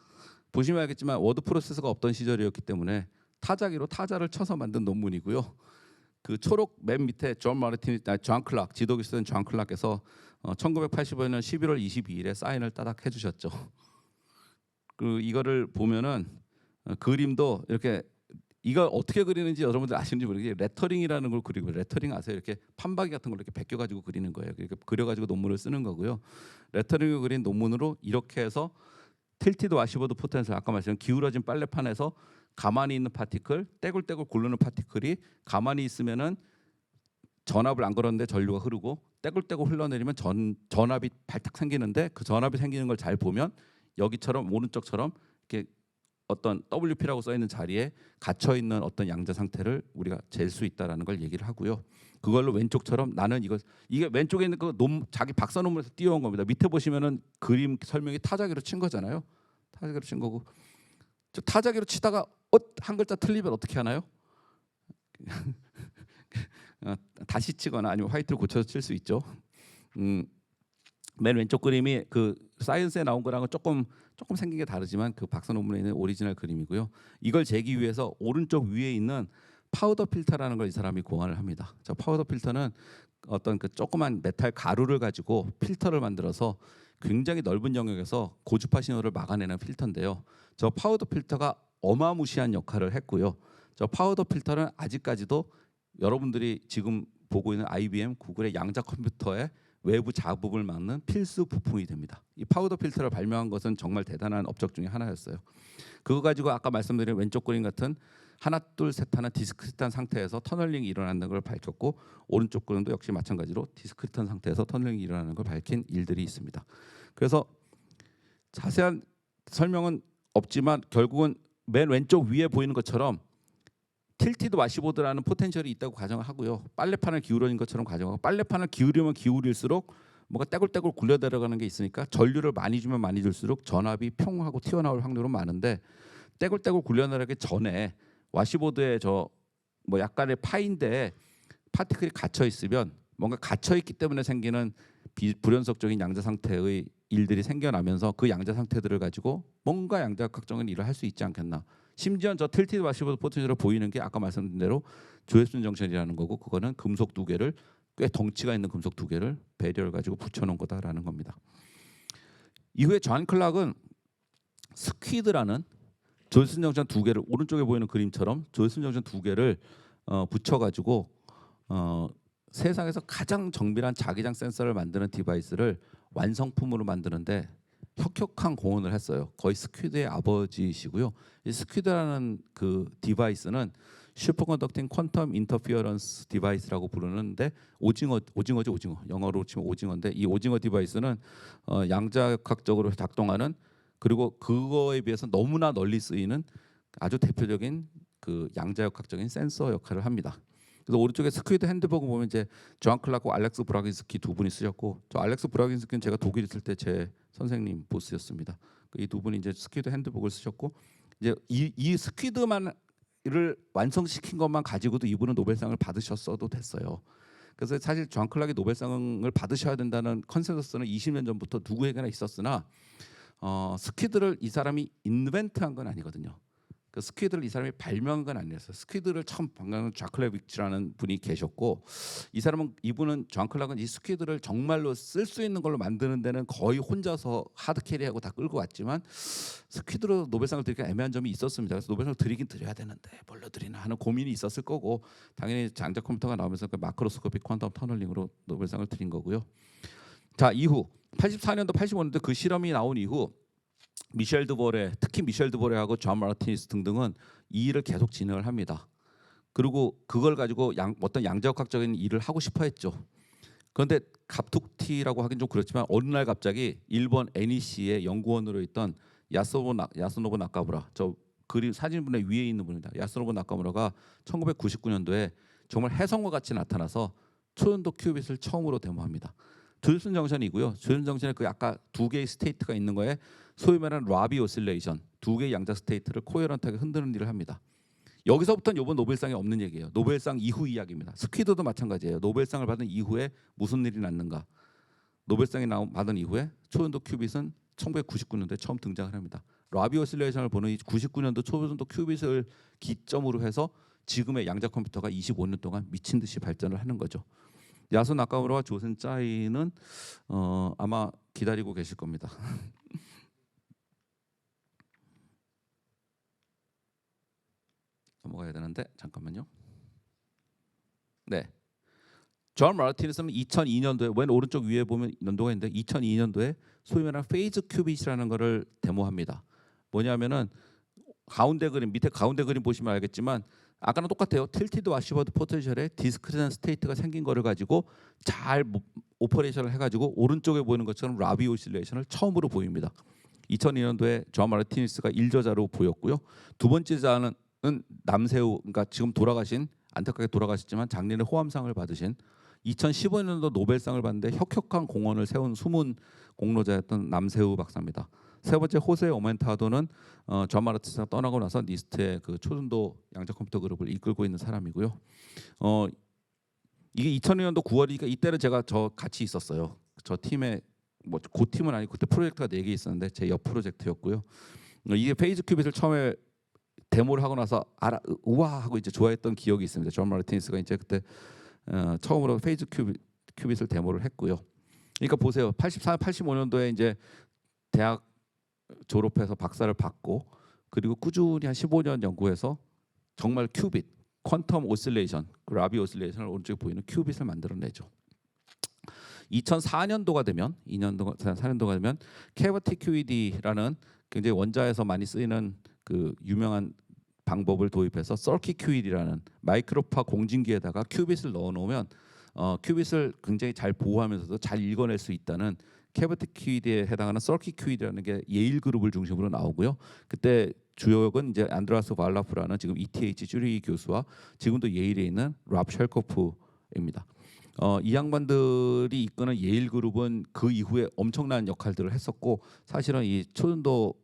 보시면 알겠지만 워드 프로세서가 없던 시절이었기 때문에 타자기로 타자를 쳐서 만든 논문이고요. 그 초록 맨 밑에 존 클락, 지도 교수인 존 클락께서 1985년 11월 22일에 사인을 따닥 해주셨죠. 그 이거를 보면은 그림도 이렇게, 이걸 어떻게 그리는지 여러분들 아시는지 모르겠는데 레터링이라는 걸 그리고, 레터링 아세요? 이렇게 판박이 같은 걸 이렇게 베껴가지고 그리는 거예요. 이렇게 그려가지고 논문을 쓰는 거고요. 레터링을 그린 논문으로 이렇게 해서 틸티드 와시보드 포텐셜, 아까 말씀드린 기울어진 빨래판에서 가만히 있는 파티클, 떼굴떼굴 고르는 파티클이 가만히 있으면은 전압을 안 걸었는데 전류가 흐르고, 떼굴떼굴 흘러내리면 전압이 발탁 생기는데, 그 전압이 생기는 걸 잘 보면 여기처럼 오른쪽처럼 이렇게 어떤 WP라고 써 있는 자리에 갇혀 있는 어떤 양자 상태를 우리가 잴 수 있다라는 걸 얘기를 하고요. 그걸로 왼쪽처럼 나는 이게 왼쪽에 있는 그 자기 박사 논문에서 띄워온 겁니다. 밑에 보시면은 그림 설명이 타자기로 친 거잖아요. 타자기로 친 거고, 저 타자기로 치다가 한 글자 틀리면 어떻게 하나요? 다시 치거나 아니면 화이트를 고쳐서 칠 수 있죠. 맨 왼쪽 그림이 그 사이언스에 나온 거랑은 조금 생긴 게 다르지만 그 박사 논문에 있는 오리지널 그림이고요. 이걸 재기 위해서 오른쪽 위에 있는 파우더 필터라는 걸 이 사람이 고안을 합니다. 저 파우더 필터는 어떤 그 조그만 메탈 가루를 가지고 필터를 만들어서 굉장히 넓은 영역에서 고주파 신호를 막아내는 필터인데요. 저 파우더 필터가 어마무시한 역할을 했고요. 저 파우더 필터는 아직까지도 여러분들이 지금 보고 있는 IBM, 구글의 양자 컴퓨터의 외부 자극을 막는 필수 부품이 됩니다. 이 파우더 필터를 발명한 것은 정말 대단한 업적 중에 하나였어요. 그거 가지고 아까 말씀드린 왼쪽 그림 같은 하나 둘 셋 하는 디스크릿한 상태에서 터널링이 일어나는 걸 밝혔고, 오른쪽 그림도 역시 마찬가지로 디스크릿한 상태에서 터널링이 일어나는 걸 밝힌 일들이 있습니다. 그래서 자세한 설명은 없지만 결국은 맨 왼쪽 위에 보이는 것처럼 틸티드 와시보드라는 포텐셜이 있다고 가정을 하고요. 빨래판을 기울어진 것처럼 가정하고, 빨래판을 기울이면 기울일수록 뭐가 떼굴떼굴 굴려 들어가는 게 있으니까 전류를 많이 주면 많이 줄수록 전압이 평하고 튀어나올 확률은 많은데, 떼굴떼굴 굴려 나가기 전에 와시보드에 저 뭐 약간의 파인데 파티클이 갇혀 있으면, 뭔가 갇혀 있기 때문에 생기는 불연속적인 양자 상태의 일들이 생겨나면서 그 양자 상태들을 가지고 뭔가 양자각적인 일을 할 수 있지 않겠나. 심지어 저 틸티드 와시보드 포텐셜로 보이는 게 아까 말씀드린 대로 조앱슨 정션이라는 거고, 그거는 금속 두 개를, 꽤 덩치가 있는 금속 두 개를 배리어를 가지고 붙여놓은 거다라는 겁니다. 이후에 존 클락은 스퀴드라는 조앱슨 정션 두 개를, 오른쪽에 보이는 그림처럼 조앱슨 정션 두 개를 붙여가지고 세상에서 가장 정밀한 자기장 센서를 만드는 디바이스를 완성품으로 만드는데 혁혁한 공헌을 했어요. 거의 스퀴드의 아버지시고요. 이 스퀴드라는 그 디바이스는 슈퍼컨덕팅 퀀텀 인터피어런스 디바이스라고 부르는데, 오징어죠, 오징어. 영어로 치면 오징어인데, 이 오징어 디바이스는 양자역학적으로 작동하는, 그리고 그거에 비해서 너무나 널리 쓰이는 아주 대표적인 그 양자역학적인 센서 역할을 합니다. 그래서 오른쪽에 스퀴드 핸드북을 보면 이제 존 클락과 알렉스 브라긴스키 두 분이 쓰셨고, 저 알렉스 브라긴스키는 제가 독일 있을 때 제 선생님 보스였습니다. 이 두 분이 이제 스퀴드 핸드북을 쓰셨고, 이제 이 스퀴드만을 완성시킨 것만 가지고도 이분은 노벨상을 받으셨어도 됐어요. 그래서 사실 존 클락이 노벨상을 받으셔야 된다는 컨센서스는 20년 전부터 누구에게나 있었으나 스퀴드를 이 사람이 인벤트한 건 아니거든요. 그 스퀴드를 이 사람이 발명한 건 아니었어요. 스퀴드를 처음 발명한 존 클래비치라는 분이 계셨고, 이분은 존 클락은 이 스퀴드를 정말로 쓸 수 있는 걸로 만드는 데는 거의 혼자서 하드 캐리하고 다 끌고 왔지만, 스퀴드로 노벨상을 드리기가 애매한 점이 있었습니다. 그래서 노벨상을 드리긴 드려야 되는데 뭘로 드리나 하는 고민이 있었을 거고, 당연히 양자 컴퓨터가 나오면서 그 마크로스코픽 퀀텀 터널링으로 노벨상을 드린 거고요. 자, 이후 84년도 85년도 그 실험이 나온 이후 미셸 드보레, 특히 미셸 드보레하고 존 마르티니스 등등은 이 일을 계속 진행을 합니다. 그리고 그걸 가지고 어떤 양자역학적인 일을 하고 싶어 했죠. 그런데 갑툭튀라고 하긴 좀 그렇지만 어느 날 갑자기 일본 NEC의 연구원으로 있던 야스노부 나카무라, 저 그림 사진분의 위에 있는 분입니다. 야스노부 나카무라가 1999년도에 정말 혜성과 같이 나타나서 초연도 큐빗을 처음으로 데모합니다. 조셉슨 정션이고요. 조셉슨 정션에 그 아까 두 개의 스테이트가 있는 거에 소위 말하는 라비 오실레이션, 두 개의 양자 스테이트를 코헤런트하게 흔드는 일을 합니다. 여기서부터는 이번 노벨상이 없는 얘기예요. 노벨상 이후 이야기입니다. 스퀴드도 마찬가지예요. 노벨상을 받은 이후에 무슨 일이 났는가? 노벨상이 받은 이후에 초연도 큐빗은 1999년도에 처음 등장을 합니다. 라비 오실레이션을 보는 이 99년도 초연도 큐빗을 기점으로 해서 지금의 양자 컴퓨터가 25년 동안 미친 듯이 발전을 하는 거죠. 야수 나카무라와 조센 짜이는 아마 기다리고 계실 겁니다. 넘어가야 되는데 잠깐만요. 네, 존 마르티네스는 2002년도에 왼 오른쪽 위에 보면 연도가 있는데 2002년도에 소위 말하는 페이즈 큐빗이라는 거를 데모합니다. 뭐냐면은 가운데 그림 밑에 가운데 그림 보시면 알겠지만 아까랑 똑같아요. 틸티드 와시버드 포텐셜에 디스크리트 스테이트가 생긴 거를 가지고 잘 오퍼레이션을 해가지고 오른쪽에 보이는 것처럼 라비 오실레이션을 처음으로 보입니다. 2002년도에 존 마르티네스가 1저자로 보였고요. 두 번째 자는 남세우, 그러니까 지금 돌아가신 안타깝게 돌아가셨지만 작년에 호암상을 받으신 2015년도 노벨상을 받는데 혁혁한 공헌을 세운 숨은 공로자였던 남세우 박사입니다. 세 번째 호세 오멘타도는 존 마르티네스가 떠나고 나서 니스트의 그 초전도 양자 컴퓨터 그룹을 이끌고 있는 사람이고요. 이게 2002년도 9월이니까 이때는 제가 저 같이 있었어요. 저 팀에 뭐 그 팀은 아니고 그때 프로젝트가 4개 있었는데 제 옆 프로젝트였고요. 이게 페이즈 큐빗을 처음에 데모를 하고 나서 우와 하고 이제 좋아했던 기억이 있습니다. 존 마르티네스가 이제 그때 처음으로 페이즈 큐빗을 데모를 했고요. 그러니까 보세요. 85년도에 이제 대학 졸업해서 박사를 받고 그리고 꾸준히 한 15년 연구해서 정말 큐빗, 퀀텀 오실레이션, 라비 오실레이션을 오른쪽에 보이는 큐빗을 만들어내죠. 2004년도가 되면 4년도가 되면 캐버티 QED라는 굉장히 원자에서 많이 쓰이는 그 유명한 방법을 도입해서 서킷 QED라는 마이크로파 공진기에다가 큐빗을 넣어놓으면 큐빗을 굉장히 잘 보호하면서도 잘 읽어낼 수 있다는 캐버티 QED에 해당하는 서킷 QED라는 게 예일 그룹을 중심으로 나오고요. 그때 주역은 이제 안드라스 발라프라는 지금 ETH 쭈리히 교수와 지금도 예일에 있는 랍 쉘코프입니다. 이 양반들이 이끄는 예일 그룹은 그 이후에 엄청난 역할들을 했었고 사실은 이 초전도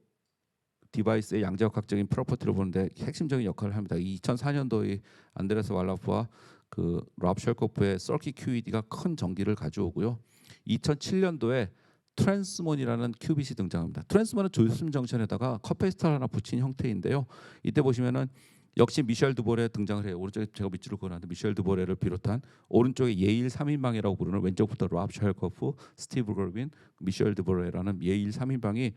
디바이스의 양자역학적인 프로퍼티를 보는데 핵심적인 역할을 합니다. 2004년도에 안드레스 발라프와 그 랍 쉘코프의 서킷 QED가 큰 전기를 가져오고요. 2007년도에 트랜스몬이라는 큐빗이 등장합니다. 트랜스몬은 조이슨 정션에다가 커패시터를 하나 붙인 형태인데요. 이때 보시면은 역시 미셸 드보레 등장을 해요. 오른쪽에 제가 밑줄을 그어놨는데 미셸 드보레를 비롯한 오른쪽에 예일 3인방이라고 부르는 왼쪽부터 랍 쉘코프, 스티브 걸빈, 미셸 드보레라는 예일 3인방이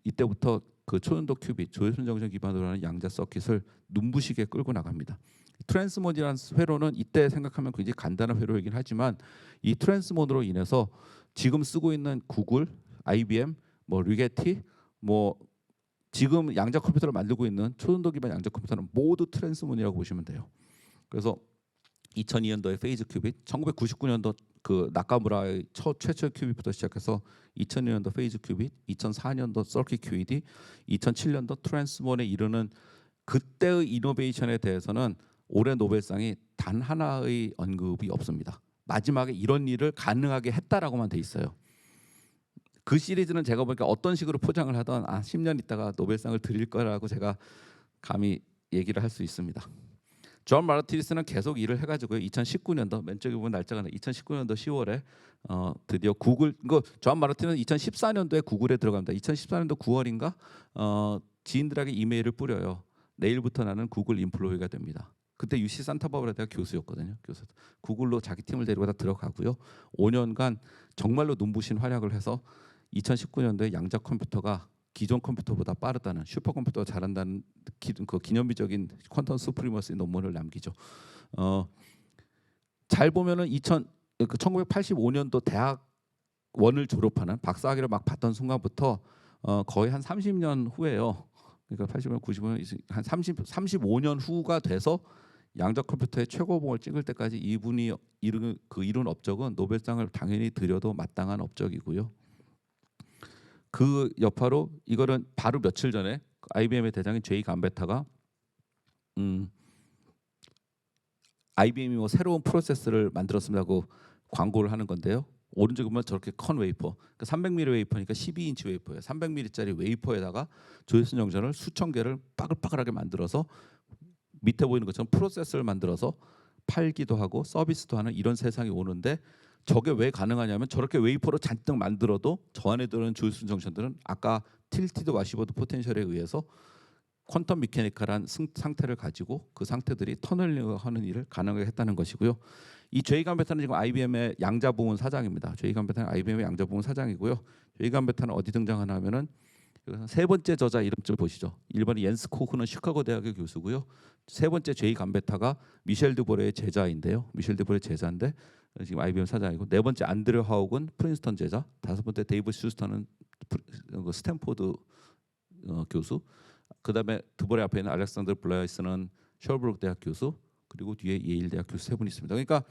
이때부터 그 초전도 큐빗, 조이슨 정션 기반으로 하는 양자 서킷을 눈부시게 끌고 나갑니다. 트랜스몬이라는 회로는 이때 생각하면 굉장히 간단한 회로이긴 하지만 이 트랜스몬으로 인해서 지금 쓰고 있는 구글, IBM, 뭐 리게티, 뭐 지금 양자 컴퓨터를 만들고 있는 초전도 기반 양자 컴퓨터는 모두 트랜스몬이라고 보시면 돼요. 그래서 2002년도에 페이즈 큐빗, 1999년도 그 나카무라의 최초의 큐빗부터 시작해서 2002년도 페이즈 큐빗, 2004년도 서킷 QED, 2007년도 트랜스몬에 이르는 그때의 이노베이션에 대해서는 올해 노벨상이 단 하나의 언급이 없습니다. 마지막에 이런 일을 가능하게 했다라고만 돼 있어요. 그 시리즈는 제가 보니까 어떤 식으로 포장을 하던 10년 있다가 노벨상을 드릴 거라고 제가 감히 얘기를 할 수 있습니다. 존 마르티네스는 계속 일을 해가지고요. 2019년도 맨 쪽에 보면 날짜가 2019년도 10월에 드디어 구글 존 마르티네스는 2014년도에 구글에 들어갑니다. 2014년도 9월인가 지인들에게 이메일을 뿌려요. 내일부터 나는 구글 인플로이가 됩니다. 그때 UC 산타바바라 대학 교수였거든요. 교수 구글로 자기 팀을 데리고 다 들어가고요. 5년간 정말로 눈부신 활약을 해서 2019년도에 양자 컴퓨터가 기존 컴퓨터보다 빠르다는 슈퍼컴퓨터가 잘한다는 그 기념비적인 퀀텀 수프리머시 논문을 남기죠. 잘 보면은 1985년도 대학원을 졸업하는 박사학위를 막 받던 순간부터 거의 한 30년 후에요. 그러니까 80년, 95년 한 35년 후가 돼서 양자 컴퓨터의 최고봉을 찍을 때까지 이분이 이룬 업적은 노벨상을 당연히 드려도 마땅한 업적이고요. 그 여파로 이거는 바로 며칠 전에 IBM의 대장인 제이 감베타가 IBM이 뭐 새로운 프로세스를 만들었습니다고 광고를 하는 건데요. 오른쪽에 보면 저렇게 큰 웨이퍼, 그러니까 300mm 웨이퍼니까 12인치 웨이퍼예요. 300mm짜리 웨이퍼에다가 조이슨 정션을 수천 개를 빠글빠글하게 만들어서 밑에 보이는 것처럼 프로세스를 만들어서 팔기도 하고 서비스도 하는 이런 세상이 오는데 저게 왜 가능하냐면 저렇게 웨이퍼로 잔뜩 만들어도 저 안에 들어있는 조이슨 정션들은 아까 틸티드 와시버드 포텐셜에 의해서 퀀텀 미케니컬한 상태를 가지고 그 상태들이 터널링하는 일을 가능하게 했다는 것이고요. 이 제이 감베타는 지금 IBM의 양자 부문 사장입니다. 제이 감베타는 IBM의 양자 부문 사장이고요. 제이 감베타는 어디 등장하냐면은 세 번째 저자 이름 좀 보시죠. 1번이 옌스 코흐는 시카고 대학의 교수고요. 세 번째 제이 감베타가 미셸 드보레의 제자인데요. 미셸 드보레의 제자인데 지금 IBM 사장이고, 네 번째 안드레 하욱은 프린스턴 제자, 다섯 번째 데이브 슈스터는 스탠포드 교수, 그다음에 드보레 앞에 있는 알렉산더 블라이스는 셜브룩 대학 교수, 그리고 뒤에 예일 대학 교수 세 분이 있습니다. 그러니까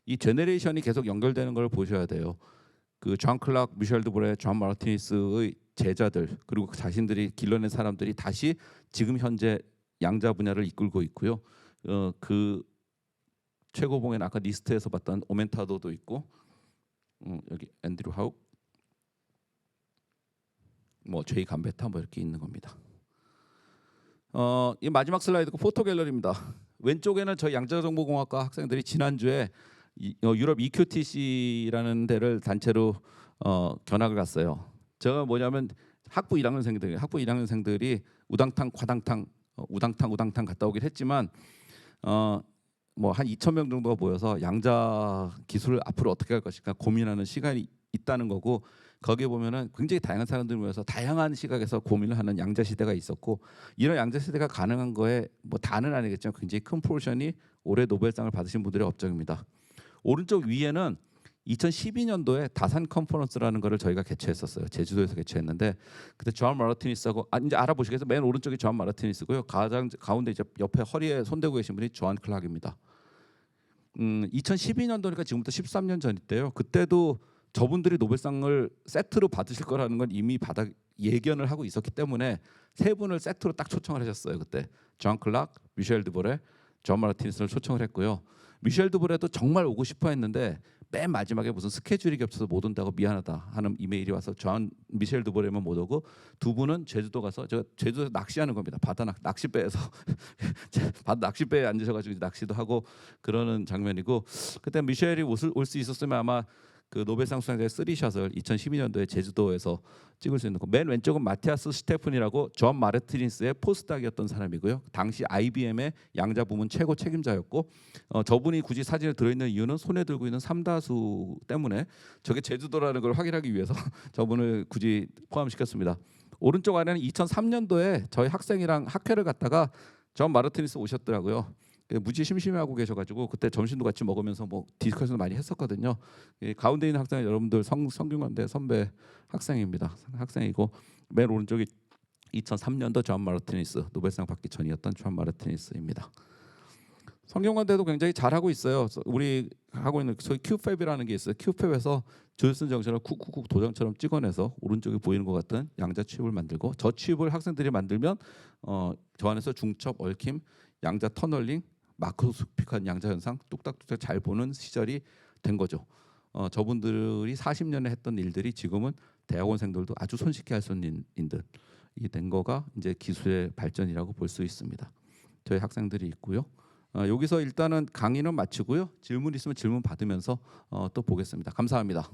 이 제네레이션이 계속 연결되는 걸 보셔야 돼요. 그 존 클락, 미셸 드보레, 존 마르티니스의 제자들, 그리고 자신들이 길러낸 사람들이 다시 지금 현재 양자 분야를 이끌고 있고요. 그 최고봉에는 아까 리스트에서 봤던 오멘타도도 있고, 여기 앤드류 하욱, 뭐 제이 감베타 뭐 이렇게 있는 겁니다. 이 마지막 슬라이드가 포토 갤러리입니다. 왼쪽에는 저희 양자정보공학과 학생들이 지난주에 유럽 EQTC라는 데를 단체로 견학을 갔어요. 제가 뭐냐면 학부 1학년생들이 우당탕 과당탕 우당탕 갔다 오긴 했지만 뭐 한 2,000명 정도가 모여서 양자 기술을 앞으로 어떻게 할 것인가 고민하는 시간이 있다는 거고, 거기에 보면은 굉장히 다양한 사람들이 모여서 다양한 시각에서 고민을 하는 양자 시대가 있었고, 이런 양자 시대가 가능한 거에 뭐 다는 아니겠지만 굉장히 큰 포션이 올해 노벨상을 받으신 분들의 업적입니다. 오른쪽 위에는 2012년도에 다산 컨퍼런스라는 거를 저희가 개최했었어요. 제주도에서 개최했는데 그때 존 마르티니스하고 이제 알아보시겠어요? 맨 오른쪽이 존 마르티니스고요. 가운데 이제 옆에 허리에 손대고 계신 분이 존 클락입니다. 2012년도니까 지금부터 13년 전인데요. 그때도 저분들이 노벨상을 세트로 받으실 거라는 건 이미 예견을 하고 있었기 때문에 세 분을 세트로 딱 초청을 하셨어요. 그때 존 클락, 미셸 드보레, 존 마르티니스를 초청을 했고요. 미셸 드보레도 정말 오고 싶어 했는데 맨 마지막에 무슨 스케줄이 겹쳐서 못 온다고 미안하다 하는 이메일이 와서 미셸 드보레만 못 오고, 두 분은 제주도 가서, 제가 제주도에서 낚시하는 겁니다. 바다 낚시배에서 바다 낚시배에 앉으셔가지고 낚시도 하고 그러는 장면이고, 그때 미셸이 올 수 있었으면 아마 그 노벨상 수상자의 3샷을 2012년도에 제주도에서 찍을 수 있는 거. 맨 왼쪽은 마티아스 스테픈이라고 존 마르티니스의 포스닥이었던 사람이고요. 당시 IBM의 양자 부문 최고 책임자였고, 저분이 굳이 사진에 들어있는 이유는 손에 들고 있는 삼다수 때문에 저게 제주도라는 걸 확인하기 위해서 저분을 굳이 포함시켰습니다. 오른쪽 아래는 2003년도에 저희 학생이랑 학회를 갔다가 존 마르티니스 오셨더라고요. 무지 심심해하고 계셔가지고 그때 점심도 같이 먹으면서 뭐 디스커션도 많이 했었거든요. 가운데 있는 학생은 여러분들 성균관대 선배 학생이고, 맨 오른쪽이 2003년도 존 마르티니스, 노벨상 받기 전이었던 존 마르티니스입니다. 성균관대도 굉장히 잘하고 있어요. 우리 하고 있는 소위 큐팹이라는 게 있어요. 큐팹에서 조일슨 정신을 쿡쿡쿡 도장처럼 찍어내서 오른쪽에 보이는 것 같은 양자 칩을 만들고, 저 칩을 학생들이 만들면 저 안에서 중첩, 얽힘, 양자 터널링, 마크로스코픽한 양자 현상 뚝딱뚝딱 잘 보는 시절이 된 거죠. 저분들이 40년에 했던 일들이 지금은 대학원생들도 아주 손쉽게 할 수 있는 일들이 된 거가 이제 기술의 발전이라고 볼 수 있습니다. 저희 학생들이 있고요. 여기서 일단은 강의는 마치고요. 질문 있으면 질문 받으면서 또 보겠습니다. 감사합니다.